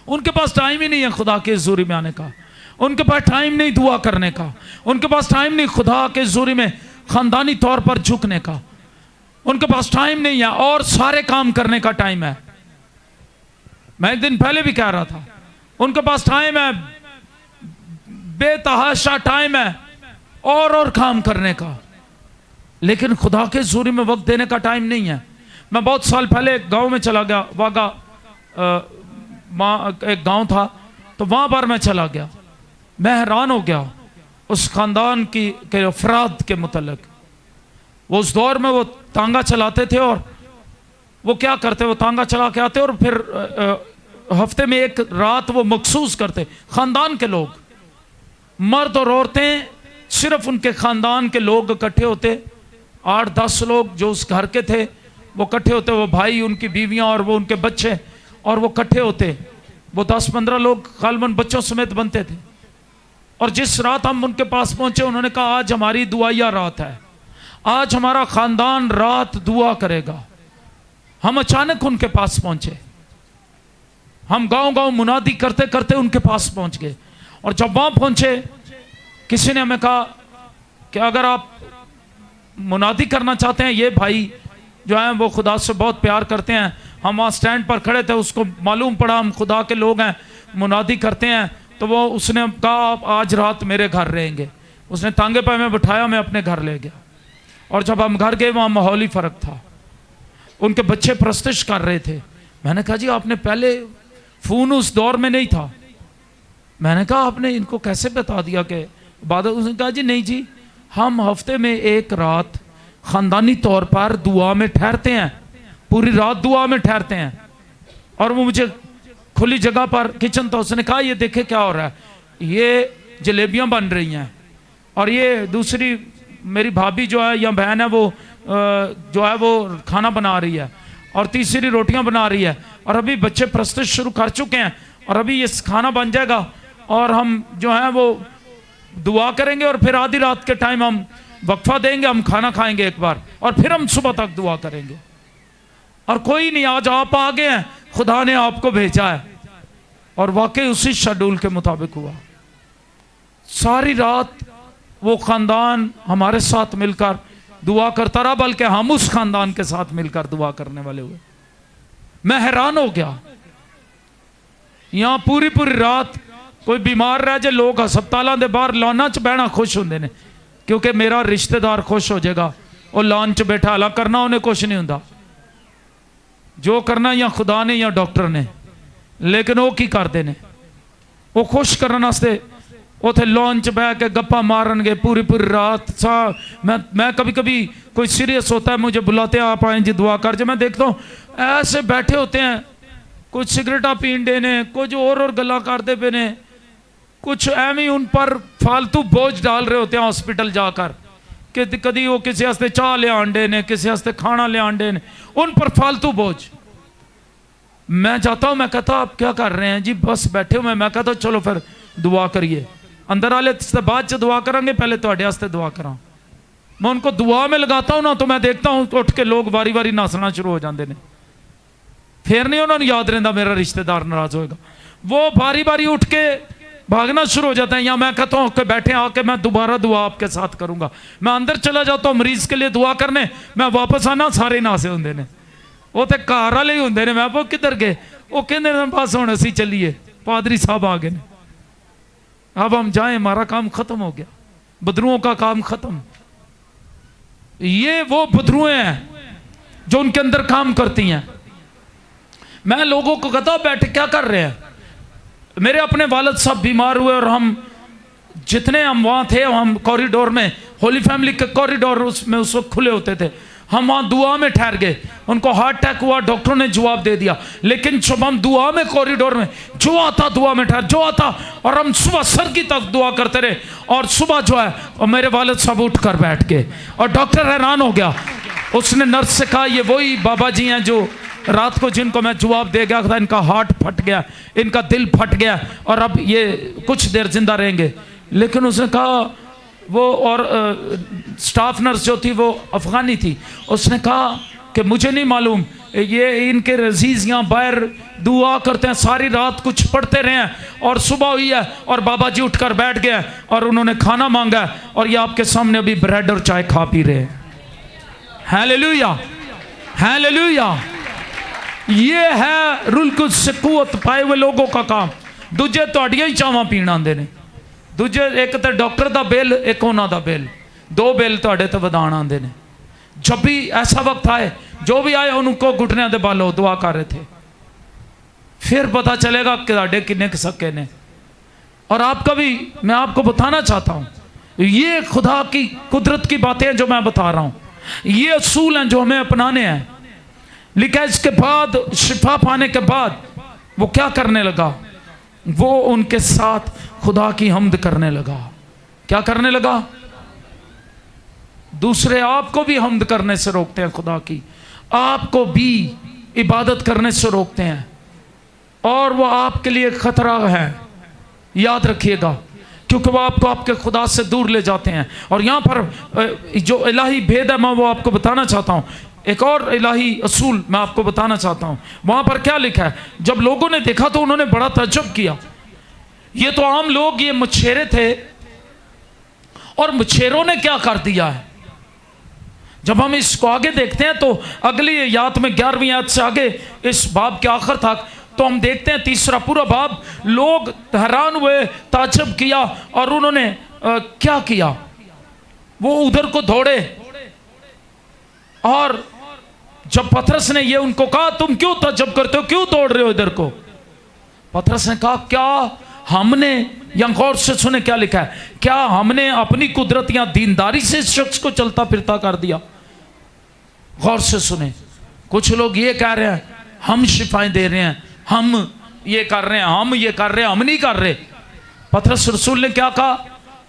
उनके पास टाइम ही नहीं है खुदा के हुजूरी में आने का, उनके पास टाइम नहीं दुआ करने का, उनके पास टाइम नहीं खुदा के हुजूरी में खानदानी तौर पर झुकने का, उनके पास टाइम नहीं है। और सारे काम करने का टाइम है। मैं एक दिन पहले भी कह रहा था, उनके पास टाइम है, बेतहाशा टाइम है और काम करने का, लेकिन खुदा के हुजूरी में वक्त देने का टाइम नहीं है। मैं बहुत साल पहले गांव में चला गया, वागा एक गांव था, तो वहां पर मैं चला गया। मैं हैरान हो गया, उस ख़ानदान की के अफराद के मुतल्लिक। वो उस दौर में वो तांगा चलाते थे और वो क्या करते, वो तांगा चला के आते और फिर हफ्ते में एक रात वो मखसूस करते। ख़ानदान के लोग, मर्द और औरतें, सिर्फ उनके ख़ानदान के लोग इकट्ठे होते, 8-10 लोग जो उस घर के थे वो इकट्ठे होते, वो भाई, उनकी बीवियां और वो उनके बच्चे, और वो इकट्ठे होते। वो 10-15 लोग गालबन बच्चों समेत बनते थे। और जिस रात हम उनके पास पहुंचे, उन्होंने कहा आज हमारी दुआया रात है, आज हमारा ख़ानदान रात दुआ करेगा। हम अचानक उनके पास पहुंचे, हम गांव गांव मुनादी करते करते उनके पास पहुंच गए। और जब वहां पहुंचे, किसी ने हमें कहा कि अगर आप मुनादी करना चाहते हैं, ये भाई जो हैं वो खुदा से बहुत प्यार करते हैं। हम वहाँ स्टैंड पर खड़े थे, उसको मालूम पड़ा हम खुदा के लोग हैं, मुनादी करते हैं। तो वो उसने कहा आप आज रात मेरे घर रहेंगे। उसने तांगे पे हमें बिठाया, मैं अपने घर ले गया। और जब हम घर गए, वहाँ माहौल ही फ़र्क था। उनके बच्चे प्रस्तिश कर रहे थे। मैंने कहा जी आपने पहले फ़ोन उस दौर में नहीं था। मैंने कहा आपने इनको कैसे बता दिया कि बाद? उसने कहा जी नहीं जी, हम हफ्ते में एक रात ख़ानदानी तौर पर दुआ में ठहरते हैं, पूरी रात दुआ में ठहरते हैं। और वो मुझे खुली जगह पर, किचन था, उसने कहा ये देखे क्या हो रहा है, ये जलेबियां बन रही हैं और ये दूसरी मेरी भाभी जो है या बहन है वो जो है वो खाना बना रही है और तीसरी रोटियां बना रही है। और अभी बच्चे प्रस्तुत शुरू कर चुके हैं और अभी ये खाना बन जाएगा और हम जो है वो दुआ करेंगे और फिर आधी रात के टाइम हम वक्फा देंगे, हम खाना खाएंगे एक बार और फिर हम सुबह तक दुआ करेंगे। और कोई नहीं, आज आप आ गए हैं, खुदा ने आपको भेजा है। और वाकई उसी शेड्यूल के मुताबिक हुआ। सारी रात वो ख़ानदान हमारे साथ मिलकर दुआ करता रहा, बल्कि हम उस ख़ानदान के साथ मिलकर दुआ करने वाले हुए। मैं हैरान हो गया, यहां पूरी पूरी रात कोई बीमार रह जाए, लोग हस्पतालों के बाहर लॉना च बहना खुश होंगे ने, क्योंकि मेरा रिश्तेदार खुश हो जाएगा। वो लॉन च बैठा, हालां करना उन्हें कुछ नहीं होंदा, जो करना या खुदा ने या डॉक्टर ने। लेकिन वो की करते हैं, वो खुश करने वास्ते उथे लॉन च बह के गप्पा मारनगे पूरी पूरी रात। मैं कभी कभी कोई सीरियस होता है, मुझे बुलाते हैं आप आए जी दुआ कर। जब मैं देखता हूँ ऐसे बैठे होते हैं, कुछ सिगरेटा पीन दे ने, कुछ और गल्ला करते पे ने, कुछ एवं उन पर फालतू बोझ डाल रहे होते हैं हॉस्पिटल जाकर कि कभी वो किसी वास्ते चाह ले आंडे ने, किसी वास्ते खाना ले आंडे ने, उन पर फालतू बोझ। मैं जाता हूँ, मैं कहता आप क्या कर रहे हैं जी? बस बैठे हुए। मैं कहता चलो फिर दुआ करिए। अंदर वाले बाद च दुआ करेंगे, पहले तो वास्ते दुआ करा। मैं उनको दुआ में लगाता हूँ ना, तो मैं देखता हूँ उठ के लोग बारी बारी नाचना शुरू हो जाते हैं। फिर नहीं उन्होंने याद रहता मेरा रिश्तेदार नाराज होएगा, वो बारी बारी उठ के भागना शुरू हो जाता है। या मैं कहता हूँ कि बैठे आके मैं दोबारा दुआ आपके साथ करूंगा। मैं अंदर चला जाता हूँ मरीज के लिए दुआ करने, मैं वापस आना सारे नासे होंगे ने, वो तो घर वाले ही होंगे ने। मैं वो किधर गए? वो कहते बस हुण असीं चलीए, पादरी साहब आ गए, अब हम जाएं, हमारा काम खत्म हो गया, बदरुओं का काम खत्म। ये वो बदरुएं हैं जो उनके अंदर काम करती हैं। मैं लोगों को कहता बैठे क्या कर रहे हैं? मेरे अपने वालिद साहब बीमार हुए और हम जितने हम वहाँ थे, हम कॉरिडोर में, होली फैमिली के कॉरिडोर उसमें उस वक्त खुले होते थे, हम वहाँ दुआ में ठहर गए। उनको हार्ट अटैक हुआ, डॉक्टरों ने जवाब दे दिया, लेकिन जब हम दुआ में कॉरिडोर में जो आता दुआ में ठहर, जो आता, और हम सुबह सर की तक दुआ करते रहे। और सुबह जो है और मेरे वालिद साहब उठ कर बैठ गए और डॉक्टर हैरान हो गया। उसने नर्स से कहा ये वही बाबा जी हैं जो रात को जिनको मैं जवाब दे गया था, इनका हार्ट फट गया, इनका दिल फट गया और अब ये कुछ देर जिंदा रहेंगे। लेकिन उसने कहा वो, और स्टाफ नर्स जो थी वो अफगानी थी, उसने कहा कि मुझे नहीं मालूम, ये इनके रजीज यहाँ बाहर दुआ करते हैं, सारी रात कुछ पढ़ते रहे हैं और सुबह हुई है और बाबा जी उठकर बैठ गए और उन्होंने खाना मांगा है और ये आपके सामने अभी ब्रेड और चाय खा पी रहे हैं। Hallelujah, hallelujah. ये है रूल कुछ से कुवत पाए हुए लोगों का काम। दूजे तुहाड़ियां ही चावां पीण आंदे ने, दूजे एक तो डॉक्टर का बिल, एक उन्हां दा बिल, दो बिल तुहाडे ते वधाण आंदे ने। जब भी ऐसा वक्त आए, जो भी आए उनको घुटने दे बालो दुआ कर रहे थे, फिर पता चलेगा कि तुहाडे किन्ने सके ने। और आपका भी मैं आपको बताना चाहता हूँ, ये खुदा की कुदरत की बातें हैं जो मैं बता रहा हूं, ये असूल हैं जो हमें अपनाने हैं। लिखा इसके बाद, शिफा पाने के बाद वो क्या करने लगा? वो उनके साथ खुदा की हम्द करने लगा। क्या करने लगा? दूसरे आपको भी हम्द करने से रोकते हैं, खुदा की आपको भी इबादत करने से रोकते हैं, और वो आपके लिए खतरा है, याद रखिएगा, क्योंकि वो आपको आपके खुदा से दूर ले जाते हैं। और यहाँ पर जो इलाही भेद है मैं वो आपको बताना चाहता हूँ। एक और इलाही असूल मैं आपको बताना चाहता हूँ। वहाँ पर क्या लिखा है? जब लोगों ने देखा तो उन्होंने बड़ा ताज्जुब किया। ये तो आम लोग, ये मछेरे थे, और मछेरों ने क्या कर दिया है। जब हम इसको आगे देखते हैं तो अगली आयत में 11वीं आयत से आगे इस बाब के आखिर तक तो हम देखते हैं, तीसरा पूरा बाब, लोग हैरान हुए, ताज्जुब किया, और उन्होंने क्या किया? वो उधर को दौड़े, और जब पतरस ने ये उनको कहा, तुम क्यों ताज्जुब करते हो, क्यों दौड़ रहे हो इधर को? पतरस ने कहा, क्या हमने, या गौर से सुने क्या लिखा है, क्या हमने अपनी कुदरत या दीनदारी से इस शख्स को चलता फिरता कर दिया? गौर से सुने। कुछ लोग ये कह रहे हैं हम शिफाएं दे रहे हैं, हम ये कर रहे हैं, हम ये कर रहे हैं, हम नहीं कर रहे। पतरस रसूल ने क्या कहा?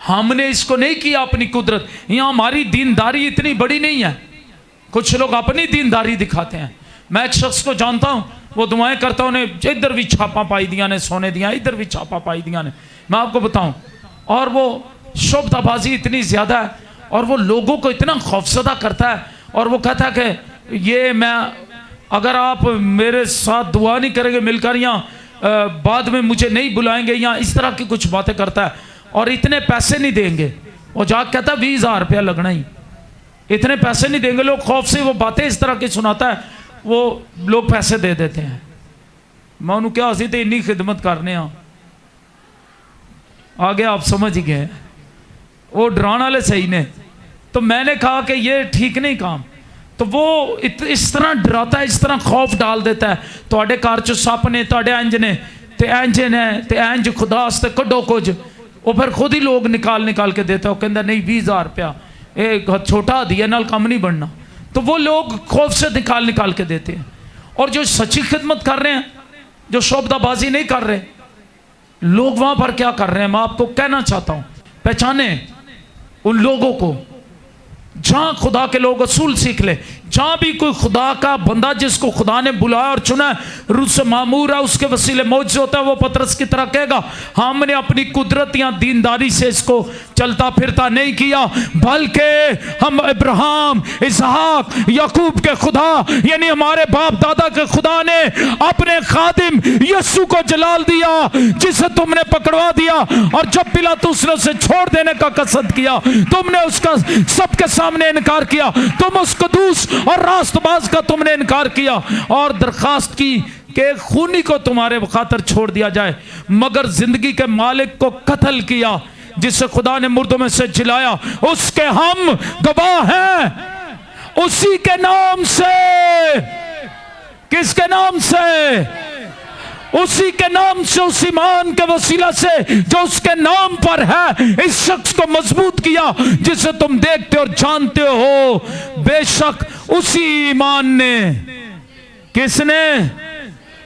हमने इसको नहीं किया अपनी कुदरत, यहाँ हमारी दीनदारी इतनी बड़ी नहीं है। कुछ लोग अपनी दीनदारी दिखाते हैं। मैं एक शख्स को जानता हूँ, वो दुआएं करता है, उन्हें इधर भी छापा पाई दिया ने सोने दिया, इधर भी छापा पाई दिया ने, मैं आपको बताऊं, और वो शोभताबाजी इतनी ज्यादा है, और वो लोगों को इतना खौफजदा करता है, और वो कहता है कि ये मैं, अगर आप मेरे साथ दुआ नहीं करेंगे मिलकर, या बाद में मुझे नहीं बुलाएंगे, या इस तरह की कुछ बातें करता है, और इतने पैसे नहीं देंगे। वो जाके कहता है 20,000 रुपया लगना ही, इतने पैसे नहीं देंगे। लोग खौफ से वो बातें इस तरह की सुनाता है, वो लोग पैसे दे देते हैं। मैं उन्होंने क्या हंसी थे, इन्नी खिदमत करने आगे आप समझ ही गए, वो डराने वाले सही ने। तो मैंने कहा कि ये ठीक नहीं काम। तो वो इस तरह डराता है, इस तरह खौफ डाल देता है, थोड़े घर च सप ने, थोड़े इंज ने, ते इंज ने, ते इंज खुदा वास्ते कड्डो कुछ। वो फिर खुद ही लोग निकाल निकाल के देता, वो कहता नहीं 20,000 रुपया एक छोटा हदिया नाल काम नहीं बनना। तो वो लोग खौफ से निकाल निकाल के देते हैं। और जो सच्ची खिदमत कर रहे हैं, जो शोभताबाजी नहीं कर रहे, लोग वहां पर क्या कर रहे हैं, मैं आपको कहना चाहता हूं। पहचाने उन लोगों को जहां खुदा के लोग असूल सीख ले। जहां भी कोई खुदा का बंदा जिसको खुदा ने बुलाया और चुना, रुस मामूर है, उसके वसीले मौजूद होता है, वो पतरस की तरह कहेगा हमने अपनी कुदरत या दीनदारी से इसको चलता फिरता नहीं किया, बल्कि हम इब्राहिम, इसहाक, याकूब के खुदा, यानी हमारे बाप दादा के खुदा ने अपने खादिम यीशु को जलाल दिया, जिसे तुमने पकड़वा दिया। और जब पिलातुस ने उसे छोड़ देने का कसद किया, तुमने उसका सबके सामने इनकार किया, तुम उस कदूस और रास्तबाज का तुमने इनकार किया, और दरखास्त की कि खूनी को तुम्हारे खातर छोड़ दिया जाए, मगर जिंदगी के मालिक को कत्ल किया, जिसे खुदा ने मुर्दों में से जिलाया, उसके हम गवाह हैं। उसी के नाम से, किसके नाम से? उसी के नाम से, उस ईमान के वसीला से जो उसके नाम पर है, इस शख्स को मजबूत किया जिसे तुम देखते और जानते हो। बेशक उसी ईमान ने, किसने?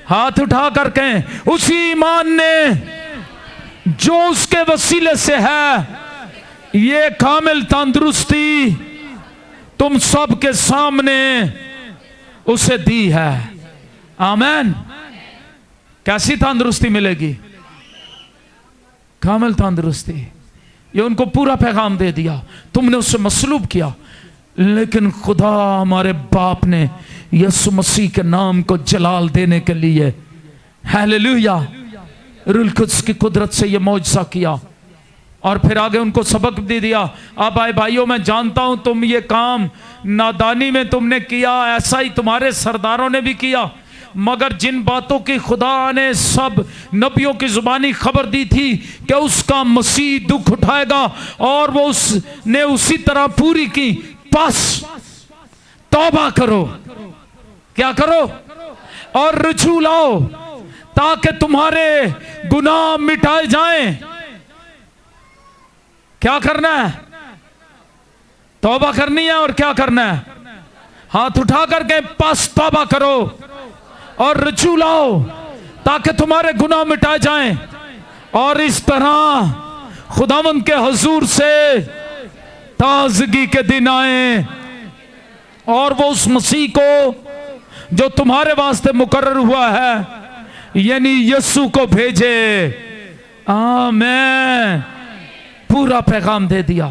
हाथ उठा करके, उसी ईमान ने जो उसके वसीले से है, ये कामिल तंदुरुस्ती तुम सब के सामने उसे दी है। आमीन। कैसी तंदुरुस्ती मिलेगी? कामिल तंदुरुस्ती। ये उनको पूरा पैगाम दे दिया, तुमने उससे मसलूब किया, लेकिन खुदा हमारे बाप ने यीशु मसीह के नाम को जलाल देने के लिए, हालेलुया, रूह कुद्स की कुदरत से ये मौजज़ा किया। और फिर आगे उनको सबक दे दिया, अब आए भाइयों, मैं जानता हूं तुम ये काम नादानी में तुमने किया, ऐसा ही तुम्हारे सरदारों ने भी किया, मगर जिन बातों की खुदा ने सब नबियों की जुबानी खबर दी थी कि उसका मसीह दुख उठाएगा, और वो उसने उसी तरह पूरी की। बस तौबा करो, क्या करो? और रुजू लाओ, ताकि तुम्हारे गुनाह मिटाए जाएं। क्या करना है? तौबा करनी है। और क्या करना है? हाथ उठा करके पास तौबा करो और रजू लाओ ताकि तुम्हारे गुनाह मिटाए जाएं और इस तरह खुदावंद के हुजूर से ताजगी के दिन आए और वो उस मसीह को जो तुम्हारे वास्ते मुकर्रर हुआ है यानी यीशु को भेजे। आमीन। पूरा पैगाम दे दिया।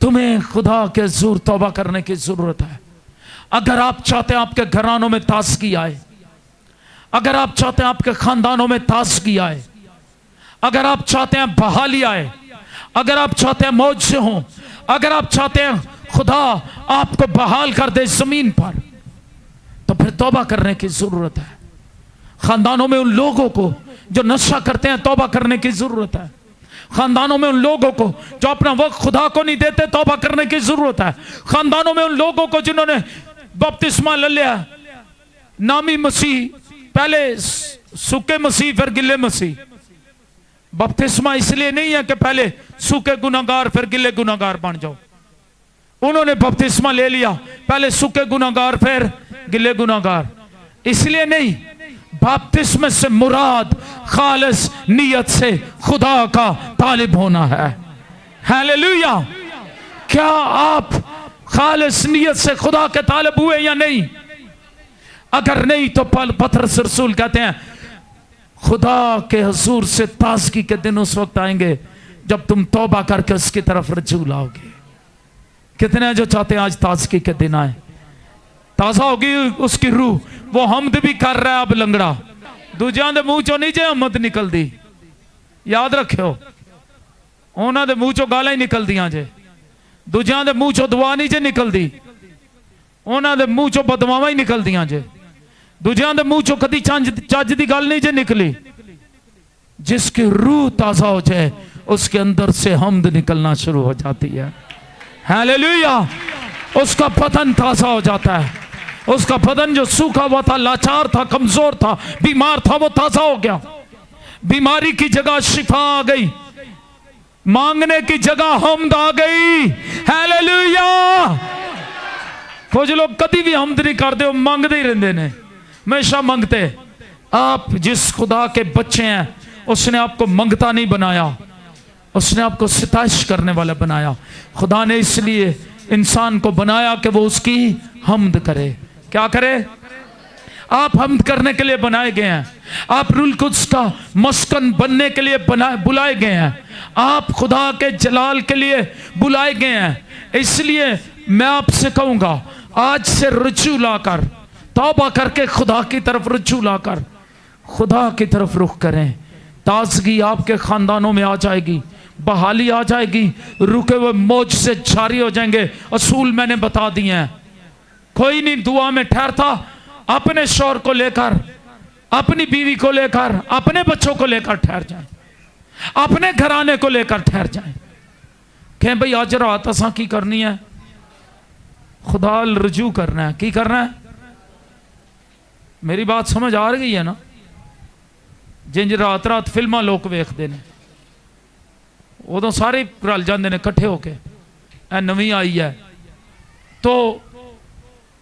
तुम्हें खुदा के हुजूर तौबा करने की जरूरत है। अगर आप चाहते हैं आपके घरानों में ताजगी आए, अगर आप चाहते हैं आपके खानदानों में ताजगी आए, अगर आप चाहते हैं बहाली आए, अगर आप चाहते हैं मौज से हो, अगर आप चाहते हैं खुदा आपको बहाल कर दे जमीन पर, तो फिर तौबा करने की जरूरत है। खानदानों में उन लोगों को जो नशा करते हैं तौबा करने की जरूरत है। खानदानों में उन लोगों को जो अपना वक्त खुदा को नहीं देते तौबा करने की जरूरत है। खानदानों में उन लोगों को जिन्होंने बपतिस्मा ले लिया, नामी मसीह, पहले सूखे मसीह फिर गिले मसीह। बपतिस्मा इसलिए नहीं है कि पहले सूखे गुनाहगार फिर गिले गुनाहगार बन जाओ। उन्होंने बपतिस्मा ले लिया, पहले सूखे गुनाहगार फिर गिले गुनाहगार, इसलिए नहीं। बपतिस्मे से मुराद खालिस नियत से खुदा का तालिब होना है। हालेलुया। क्या आप खालिस नियत से खुदा के तालिब हुए या नहीं? अगर नहीं तो पतरस रसूल कहते हैं खुदा के हुजूर से ताजगी के दिन उस वक्त आएंगे जब तुम तौबा करके उसकी तरफ रजू लाओगे। कितने जो चाहते हैं आज ताजगी के दिन आए, ताजा होगी उसकी रूह। वो हमद भी कर रहा है अब लंगड़ा, दूजियां दे मुंह चो नहीं जे हमद निकलदी। याद रखियो, उन्हां दे मुंह चो गालां ही निकलदियां जे, दूजियां दे मुंह चो दुआ नहीं जे निकलदी, उन्हां दे मुंह चो बदवावां ही निकलदियां जे, दूजियां दे मुंह चो कदी चज दी गल नहीं जे निकली। जिसकी रूह ताजा हो जाए उसके अंदर से हमद निकलना शुरू हो जाती है। हालेलुया। उसका बदन ताजा हो जाता है। उसका बदन जो सूखा हुआ था, लाचार था, कमजोर था, बीमार था, वो ताजा हो गया। बीमारी की जगह शिफा आ गई, मांगने की जगह हमद आ गई। हालेलुया। कुछ लोग कभी भी हमद नहीं करते, वो मांगते ही रहते ने, हमेशा मांगते। आप जिस खुदा के बच्चे हैं उसने आपको मंगता नहीं बनाया, उसने आपको सिताइश करने वाला बनाया। खुदा ने इसलिए इंसान को बनाया कि वो उसकी हमद करे। क्या करे? आप हमद करने के लिए बनाए गए हैं। आप रूह कुद्स का मस्कन बनने के लिए बुलाए गए हैं। आप खुदा के जलाल के लिए बुलाए गए हैं। इसलिए मैं आपसे कहूंगा आज से रुजू लाकर, तौबा करके खुदा की तरफ रुजू लाकर खुदा की तरफ रुख करें। ताजगी आपके खानदानों में आ जाएगी, बहाली आ जाएगी, रुके हुए मौज से जारी हो जाएंगे। असूल मैंने बता दिए हैं। कोई नहीं दुआ में ठहरता अपने शौहर को लेकर, अपनी बीवी को लेकर, अपने बच्चों को लेकर ठहर जाए, अपने घराने को लेकर ठहर जाए। कहें भाई आज रात असा की करनी है? खुदा रजू करना है। की करना है? मेरी बात समझ आ रही है ना? जिंज रात रात फिल्मा लोग वेखते हैं, उदों सारे रल जाते हैं कट्ठे होके, ए नवी आई है। तो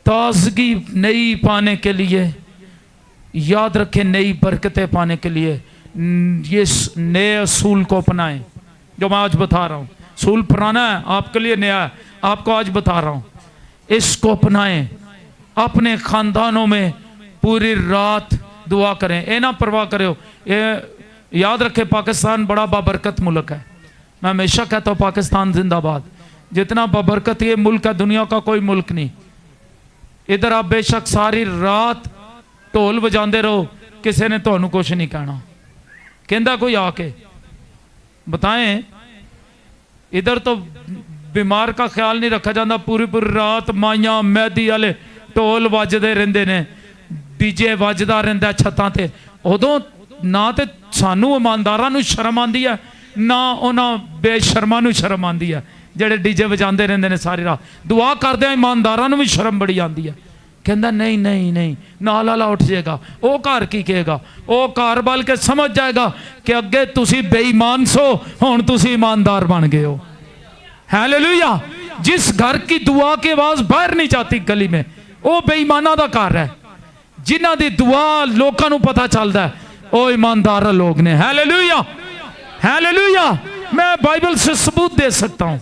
ताजगी नई पाने के लिए, याद रखें, नई बरकतें पाने के लिए ये नए असूल को अपनाएं जो मैं आज बता रहा हूँ। असूल पुराना है, आपके लिए नया है, आपको आज बता रहा हूँ। इसको अपनाएं। अपने खानदानों में पूरी रात दुआ करें, ए ना परवाह करो। ये याद रखें, पाकिस्तान बड़ा बाबरकत मुल्क है। मैं हमेशा कहता हूँ पाकिस्तान जिंदाबाद। जितना बाबरकत ये मुल्क है दुनिया का कोई मुल्क नहीं। इधर आप बेशक सारी रात ढोल बजाते रहो, किसी ने तो कुछ नहीं कहना। कहता कोई आके बताएं, इधर तो बीमार का ख्याल नहीं रखा जाता। पूरी पूरी रात माइया मेहदी वाले ढोल वजदे रहंदे ने, डीजे वजदा रहिंदा छत्तां ते। उदों ना तो सानू ईमानदारां नूं शर्म आंदी है, ना उन्हां बेशर्मां नूं शर्म आंदी है जेड़े डीजे वजांदे रहंदे ने सारी रात। दुआ करदे ईमानदारां नूं भी शर्म बड़ी आंदी है। कहता नहीं नहीं नहीं, नाल वाला उठ जाएगा, वो घर की कहेगा, वो घर बल के समझ जाएगा कि अगे तुसी बेईमान सो, हुण तुसी ईमानदार बन गए हो। हालेलुया। जिस घर की दुआ की आवाज बाहर नहीं जाती गली में, वो बेईमाना दा घर है। जिन्हां दी दुआ लोकां नूं पता चलदा है, वो ईमानदार लोग ने। Hallelujah, hallelujah. मैं बाइबल से सबूत दे सकता हूं।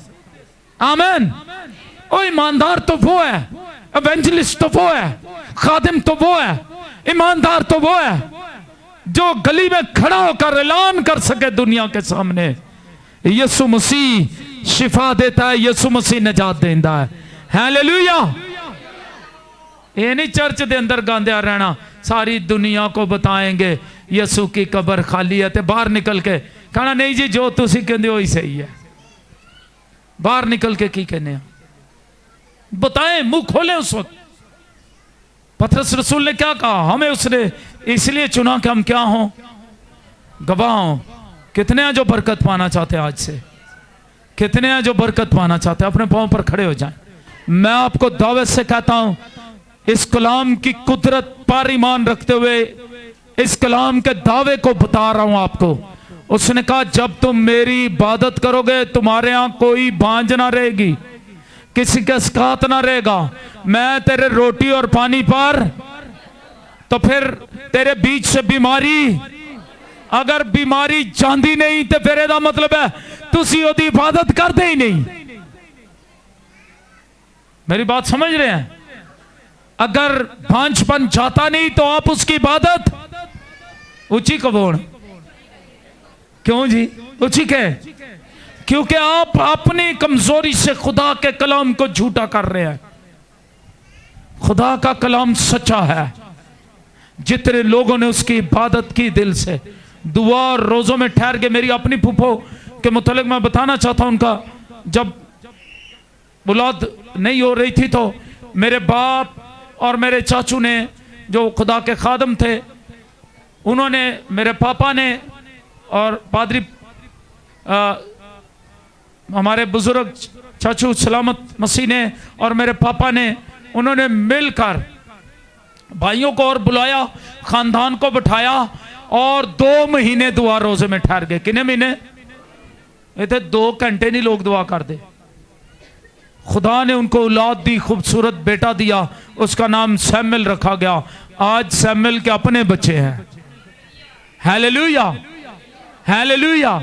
आमीन। ओ ईमानदार तो वो है, एवेंजलिस्ट तो वो है, खादिम तो वो है, ईमानदार तो वो है जो गली में खड़ा होकर ऐलान कर सके दुनिया के सामने, यीशु मसीह शिफा देता है, यीशु मसीह निजात देता है। हालेलुया। ये नहीं चर्च के अंदर गांदिया रहना, सारी दुनिया को बताएंगे यीशु की कब्र खाली है, ते बाहर निकल के कहना नहीं जी जो तुसी कहंदे हो ही सही है। बाहर निकल के की कहने, बताएं, मुंह खोले। उस वक्त पतरस रसूल ने क्या कहा, हमें उसने इसलिए चुना कि हम क्या हों, गवाह हों। कितने हैं जो बरकत पाना चाहते हैं आज से? कितने हैं जो बरकत पाना चाहते हैं? अपने पांव पर खड़े हो जाएं। मैं आपको दावे से कहता हूं, इस कलाम की कुदरत पर ईमान रखते हुए इस कलाम के दावे को बता रहा हूं आपको। उसने कहा जब तुम मेरी इबादत करोगे तुम्हारे यहां कोई बांझ ना रहेगी, किसी का स्कात ना रहेगा। मैं तेरे रोटी और पानी पर, तो फिर तेरे बीच से बीमारी, अगर बीमारी जाती नहीं तो फिर ਇਹਦਾ मतलब है तुसी ਉਹਦੀ इबादत करते ही नहीं। मेरी बात समझ रहे हैं? अगर भांजपन जाता नहीं तो आप उसकी इबादत ऊंची कबोण क्यों जी? ऊंची के क्योंकि आप अपनी कमजोरी से खुदा के कलाम को झूठा कर रहे हैं। खुदा का कलाम सच्चा है। जितने लोगों ने उसकी इबादत की दिल से, दुआ और रोजों में ठहर के, मेरी अपनी फूफो के मुतालिक मैं बताना चाहता हूं, उनका जब औलाद नहीं हो रही थी तो मेरे बाप और मेरे चाचू ने जो खुदा के खादम थे, उन्होंने, मेरे पापा ने और पादरी हमारे बुजुर्ग चाचू सलामत मसीह ने और मेरे पापा ने, उन्होंने मिलकर भाइयों को और बुलाया, खानदान को बिठाया और 2 महीने दुआ रोजे में ठहर गए। कितने महीने? इतने 2 घंटे नहीं लोग दुआ कर दे। खुदा ने उनको औलाद दी, खूबसूरत बेटा दिया, उसका नाम सैमुएल रखा गया। आज सैमुएल के अपने बच्चे हैं। Hallelujah, hallelujah.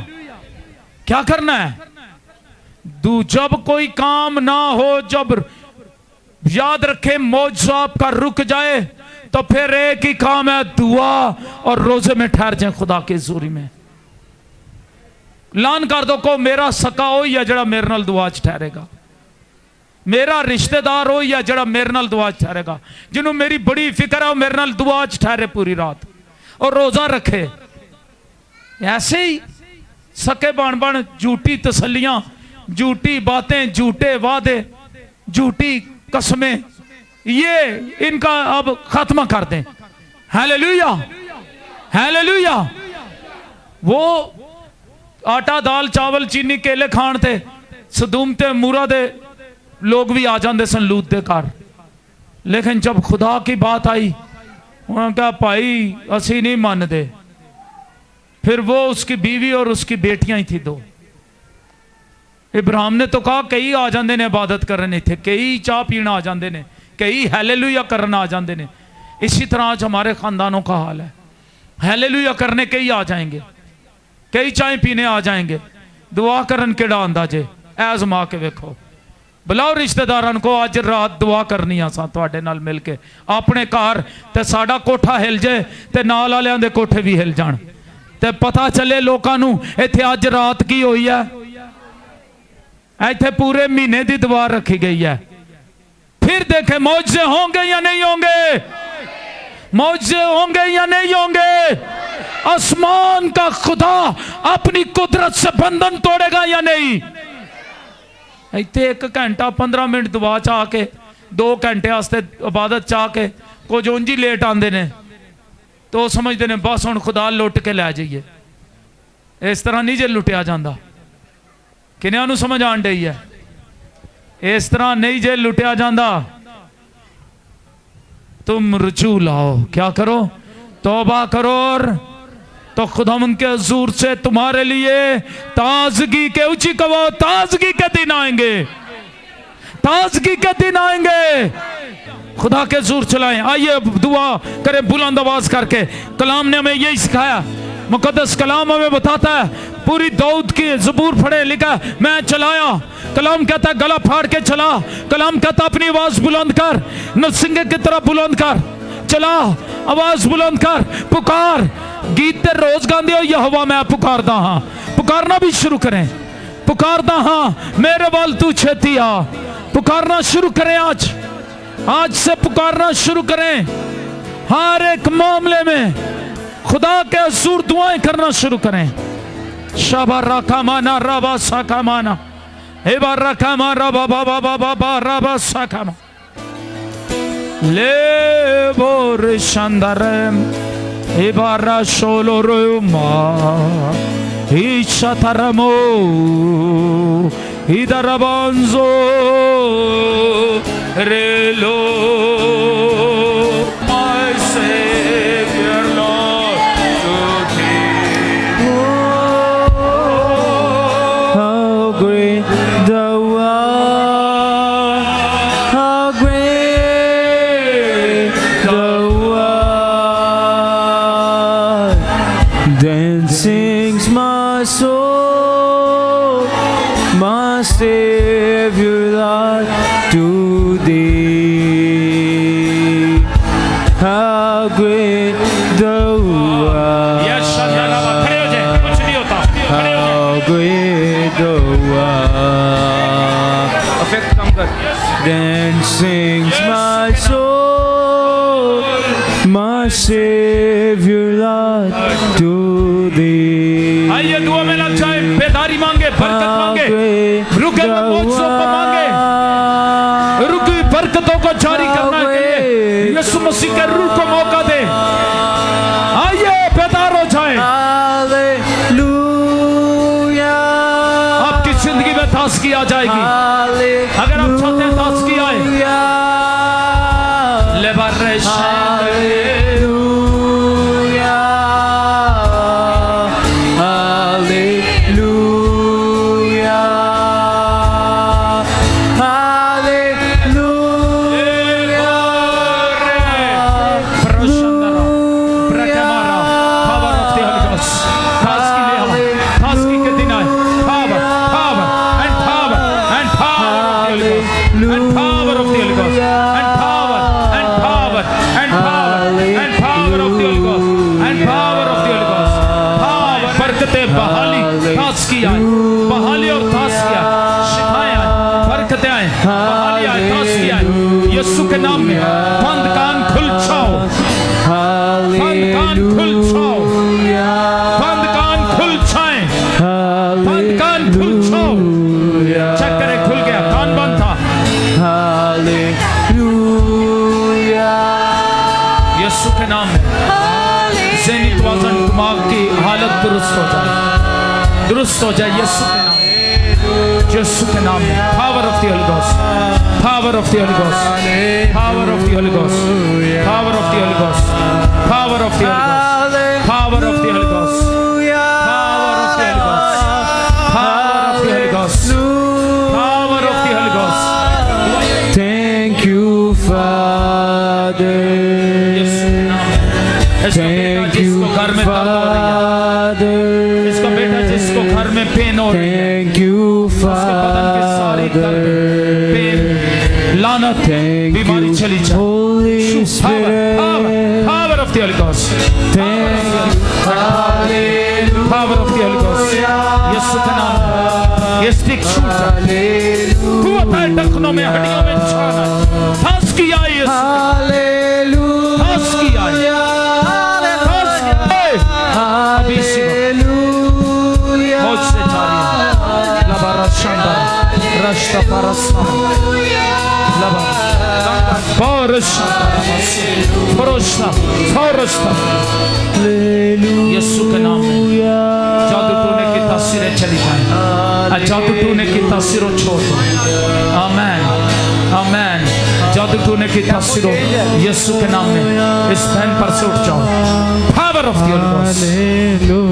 क्या करना है? जब कोई काम ना हो, जब याद रखे मौज आपका रुक जाए, तो फिर एक ही काम है, दुआ और रोजे में ठहर जाए खुदा की हजूरी में। लान कर दो को मेरा सका हो या जड़ा मेरे नाल दुआ च ठहरेगा, मेरा रिश्तेदार हो या जड़ा मेरे नाल दुआ च ठहरेगा, जिन्हों मेरी बड़ी फिक्र है वो मेरे नाल दुआ च ठहरे पूरी रात और रोजा रखे। ऐसे ही सके बन बन झूठी तसल्लियां, झूठी बातें, झूठे वादे, झूठी कसमें, ये इनका अब खात्मा कर दें। Hallelujah, hallelujah. वो आटा दाल चावल चीनी केले खान थे, सदूम ते मूरा दे लोग भी आ जाते सन लूत दे घर, लेकिन जब खुदा की बात आई उन्होंने कहा भाई असी नहीं मानते। फिर वो उसकी बीवी और उसकी बेटियां ही थी 2। इब्राहिम ने तो कहा कई आ जाते ने इबादत करने थे, कई चाह पीना आ जाते ने, कई हालेलुया करना आ जाते ने। इसी तरह आज हमारे खानदानों का हाल है। हालेलुया करने कई आ जाएंगे, कई चाय पीने आ जाएंगे, दुआ करन केड़ा आंदा जे। आजमा के वेखो, बुलाओ रिश्तेदारां को, अज रात दुआ करनी आसां तुहाडे नाल मिल के अपने घर, ते साडा कोठा हिल जाए ते नाल वालियां दे कोठे भी हिल जाण, ते पता चले लोकां नूं इत्थे अज रात की होई है। इत्थे पूरे महीने की दुआ रखी गई है। फिर देखे मौजे होंगे या नहीं होंगे, मौजे होंगे या नहीं होंगे। आसमान का खुदा अपनी कुदरत से बंधन तोड़ेगा या नहीं। इतने 1 घंटा 15 मिनट दुआ चाह के, 2 घंटे वास्ते इबादत चाह के कुछ उंज ही लेट आते हैं, तो समझते हैं बस हुण खुदा लुट के लै जाइए। इस तरह नहीं जे लुटिया जाता। किन्यां नूं समझ आण डई है? इस तरह नहीं जे लुटिया जाता। तुम रुजू लाओ, क्या करो, तौबा करो, और तो खुदावंद के हुजूर से तुम्हारे लिए ताजगी के, ऊंची कहो, ताजगी के दिन आएंगे, ताजगी के दिन आएंगे। खुदा के हुजूर चलाएं। आइए दुआ करें बुलंद आवाज करके। कलाम ने हमें यही सिखाया, मुकद्दस कलाम हमें बताता है, पूरी दाऊद की ज़बूर पढ़े लिखा, मैं चलाया। कलाम कहता है गला फाड़ के चला। कलाम कहता अपनी आवाज बुलंद कर, नरसिंगे की तरह बुलंद कर, चला, आवाज बुलंद कर, पुकार। गीत ते रोज गांदे हो, यहोवा मैं पुकारदा हाँ। पुकारना भी शुरू करें, पुकारदा हाँ, मेरे वाल तू छेती आ। पुकारना शुरू करें, आज से पुकारना शुरू करें। हर एक मामले में खुदा के हुजूर दुआएं करना शुरू करें। शाबा राकामाना रबा साकामाना, एबा राकामा रबा बाबा बाबा रबा साकामा, ले बोर शांदारम, एबा राशोलो रोमा, ईशातारमो, इधरबांजो रेलो, my Savior Lord, to Thee. How great Thou art, how great Thou art. Then sings my soul, my Savior Lord, to Thee. How great Thou art. खड़े हो जाए, कुछ नहीं होता, खड़े हो जाए। How great Thou art. Effect कम कर। Then sings my soul, my Savior Lord, to Thee. आइए दुआ में लग जाए, बेदारी मांगे, बरकत मांगे, रुके मौजों को मांगे, रुकी बरकतों को जारी करना के लिए यीशु मसीह के रूह को मौका दे। आइए बेदार हो जाए। Hallelujah. आपकी जिंदगी में ताजगी आ जाएगी। अगर आप चाहते हैं ताजगी आए, बहाली और ताज़गी आए, शिफाएं आए, बरकतें आए, बहाली आए, ताज़गी आए, यीशु के नाम में। बंद कान खुल जाओ, बंद कान खुल जाओ, बंद कान खुल जाए, बंद कान खुल जाओ। चेक करें, खुल गया, कान बंद था। यीशु के नाम में ज़हनी तवाज़ुन, दिमाग की हालत दुरुस्त हो जाए, दुरुस्त हो जाए यीशु के नाम, यीशु के नाम में। Power of the Holi ghost, power of the Holi ghost, power of the Holi ghost, power of the Holi ghost, power of the Holi ghost, power of the Holi ghost, power of the Holi ghost, power of the Holi ghost. Thank you, Father. Thank you, Father. इसका बेटा जिसको घर में pen हो रही है, Thank you, Father. लानत, बीमारी चली जाए। Holy Spirit. Power of the Holy Ghost. Thank you, Hallelujah. Power of the Holy Ghost. यीशु के नाम ये स्टिक छूट जाए। कुव्वत है टखनों में, हड्डियों में छाना। ताज़गी आए यीशु, ताज़गी आए, ताज़गी आए। अभी मौज से जारी है। लबारा शांदा, रश्ता परस्ता, लबारा, परस्ता, परस्ता, परस्ता। यीशु के नाम में जादू टूने की तासीरें चली जाएं, जादू टूने की तासीरों छोड़ दो। आमेन, आमेन। जादू तूने की तासीर हो, यीशु के नाम में इस बहन पर से उठ जाओ। Power of the Holi ghost,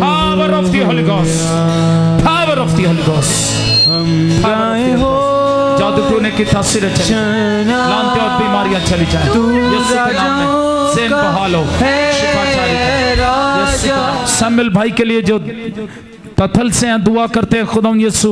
power of the Holi ghost, power of the Holi ghost. जादू टोने की तासीर चली, लानते और बीमारियां चली जाए यीशु के नाम में। ज़हन बहाल हो, शिफा जारी हो। सैमुअल भाई के लिए जो कत्ल से हैं दुआ करते हैं, खुदा यीशु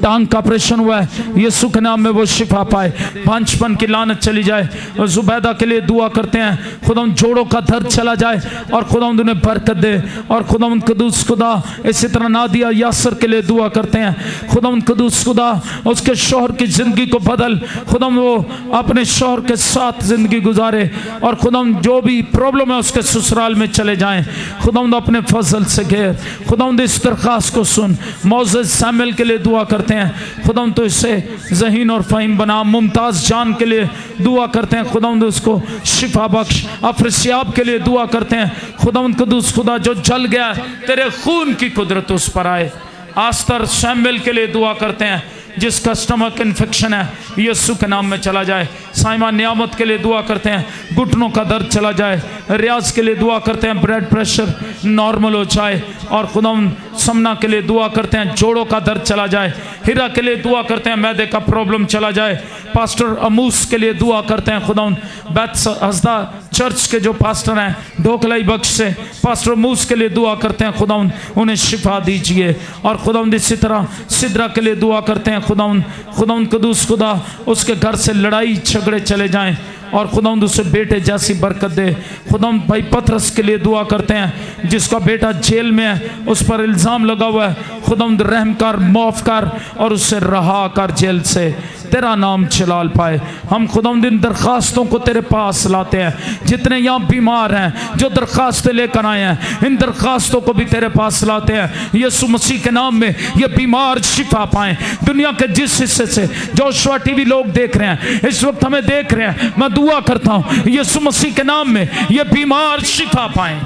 टांग का ऑपरेशन हुआ है, यीशु के नाम में वो शिफा पाए, बांझपन की लानत चली जाए। और जुबैदा के लिए दुआ करते हैं, खुदा जोड़ों का दर्द चला जाए और खुदा उन्हें बरकत दे। और खुदा कदूस खुदा इसी तरह नादिया यासर के लिए दुआ करते हैं, खुदा कदूस खुदा उसके शौहर की ज़िंदगी को बदल, खुदा वो अपने शौहर के साथ ज़िंदगी गुजारे और खुदा जो भी प्रॉब्लम है उसके ससुराल में चले जाएं। खुदा अपने फजल से घेर, खुदा इस दरख्वास्त को सुन। मोसेस सैमुअल के लिए दुआ करते हैं, खुदा तो इसे ज़हीन और फ़हीम बना। मुमताज़ जान के लिए दुआ करते हैं, खुदा उसको शिफा बख्श। अफरसियाब के लिए दुआ करते हैं, खुदा कदूस खुदा जो जल गया तेरे खून की कुदरत उस पर आए। आस्तर सैमुअल के लिए दुआ करते हैं, जिसका स्टमक इन्फेक्शन है यीशु के नाम में चला जाए। साइमा नियामत के लिए दुआ करते हैं, घुटनों का दर्द चला जाए। रियाज के लिए दुआ करते हैं, ब्लड प्रेशर नॉर्मल हो जाए। और खुदा समना के लिए दुआ करते हैं, जोड़ों का दर्द चला जाए। हिरा के लिए दुआ करते हैं, मैदे का प्रॉब्लम चला जाए। पास्टर अमूस के लिए दुआ करते हैं, खुदा बैत हस्दा चर्च के जो पास्टर हैं ढोकलाई बख्श से, पास्टर अमूस के लिए दुआ करते हैं, खुदा उन्हें शिफा दीजिए। और खुदा इसी तरह सिद्रा के लिए दुआ करते हैं, खुदा कदूस खुदा उसके घर से लड़ाई झगड़े चले जाएं और खुदा उसे बेटे जैसी बरकत दे। खुदा भाई पतरस के लिए दुआ करते हैं, जिसका बेटा जेल में है, उस पर इल्ज़ाम लगा हुआ है, खुदा रहम कर, माफ़ कर और उससे रहा कर जेल से, तेरा नाम जलाल पाए। हम खुदा इन दरख्वास्तों को तेरे पास लाते हैं, जितने यहाँ बीमार हैं जो दरख्वास्तें लेकर आए हैं, इन दरख्वास्तों को भी तेरे पास लाते हैं। यीशु मसीह के नाम में ये बीमार शिफा पाएं। दुनिया के जिस हिस्से से जोशुआ टीवी लोग देख रहे हैं, इस वक्त हमें देख रहे हैं, मैं दुआ करता हूँ यीशु मसीह के नाम में ये बीमार शिफा पाएं।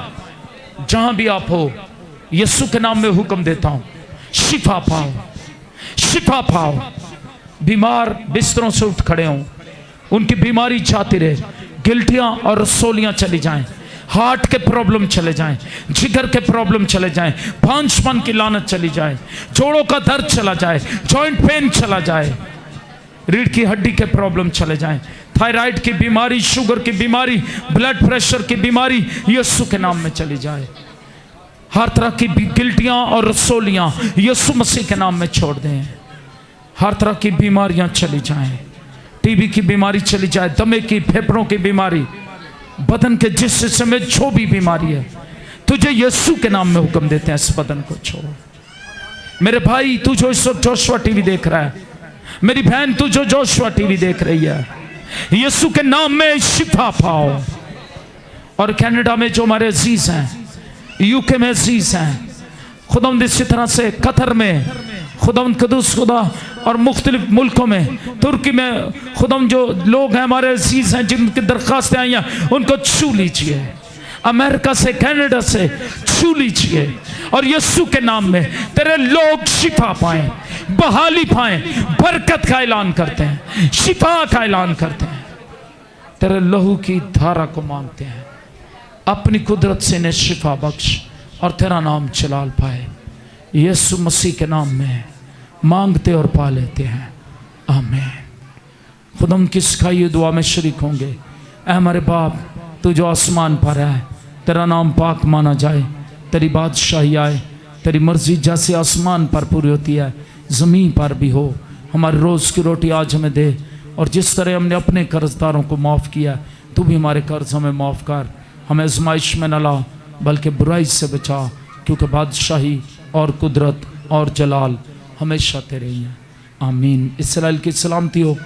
जहां भी आप हो यीशु के नाम में हुक्म देता हूं, शिफा पाओ, शिफा पाओ। बीमार बिस्तरों से उठ खड़े हों, उनकी बीमारी जाती रहे, गिल्टियां और रसोलियां चली जाएं, हार्ट के प्रॉब्लम चले जाएं, जिगर के प्रॉब्लम चले जाएं, भांजपन की लानत चली जाए, जोड़ों का दर्द चला जाए, जॉइंट पेन चला जाए, रीढ़ की हड्डी के प्रॉब्लम चले जाएं, थायराइड की बीमारी, शुगर की बीमारी, ब्लड प्रेशर की बीमारी यीशु के नाम में चली जाए। हर तरह की गिल्टियां और रसोलियां यीशु मसीह के नाम में छोड़ दें। हर तरह की बीमारियां चली जाएं, टीबी की बीमारी चली जाए, दमे की, फेफड़ों की बीमारी, बदन के जिस हिस्से में जो भी बीमारी है, तुझे यीशु के नाम में हुक्म देते हैं, इस बदन को छोड़। मेरे भाई तू जो इस वक्त जोशुआ टीवी देख रहा है, मेरी बहन तू जो जोशुआ टीवी देख रही है, यीशु के नाम में शिफा पाओ। और कनाडा में जो हमारे अजीज हैं, यूके में अजीज हैं, खुदा इसी तरह से कतर में, खुदा कदूस खुदा और मुख्तलिफ मुल्कों में, तुर्की में, खुदा जो लोग हैं हमारे अजीज हैं जिनकी दरख्वास्तें आई हैं, उनको छू लीजिए। अमेरिका से, कनाडा से छू लीजिए और यीशु के नाम में तेरे लोग शिफा पाएं, बहाली पाएं, बरकत का ऐलान करते हैं, शिफा का ऐलान करते हैं। तेरे लहू की धारा को मांगते हैं, अपनी कुदरत से इन्हें शिफा बख्श और तेरा नाम जलाल पाए। यीशु मसीह के नाम में मांगते और पा लेते हैं, आमीन। खुदा की सिखाई दुआ में शरीक होंगे। ऐ हमारे बाप, तू जो आसमान पर है, तेरा नाम पाक माना जाए, तेरी बादशाही आए, तेरी मर्जी जैसे आसमान पर पूरी होती है ज़मीन पर भी हो। हमारे रोज़ की रोटी आज हमें दे, और जिस तरह हमने अपने कर्जदारों को माफ़ किया, तू भी हमारे कर्ज हमें माफ़ कर। हमें आज़माइश में न ला, बल्कि बुराई से बचा, क्योंकि बादशाही और कुदरत और जलाल हमेशा तेरे ही हैं, आमीन। इस्राएल की सलामती हो।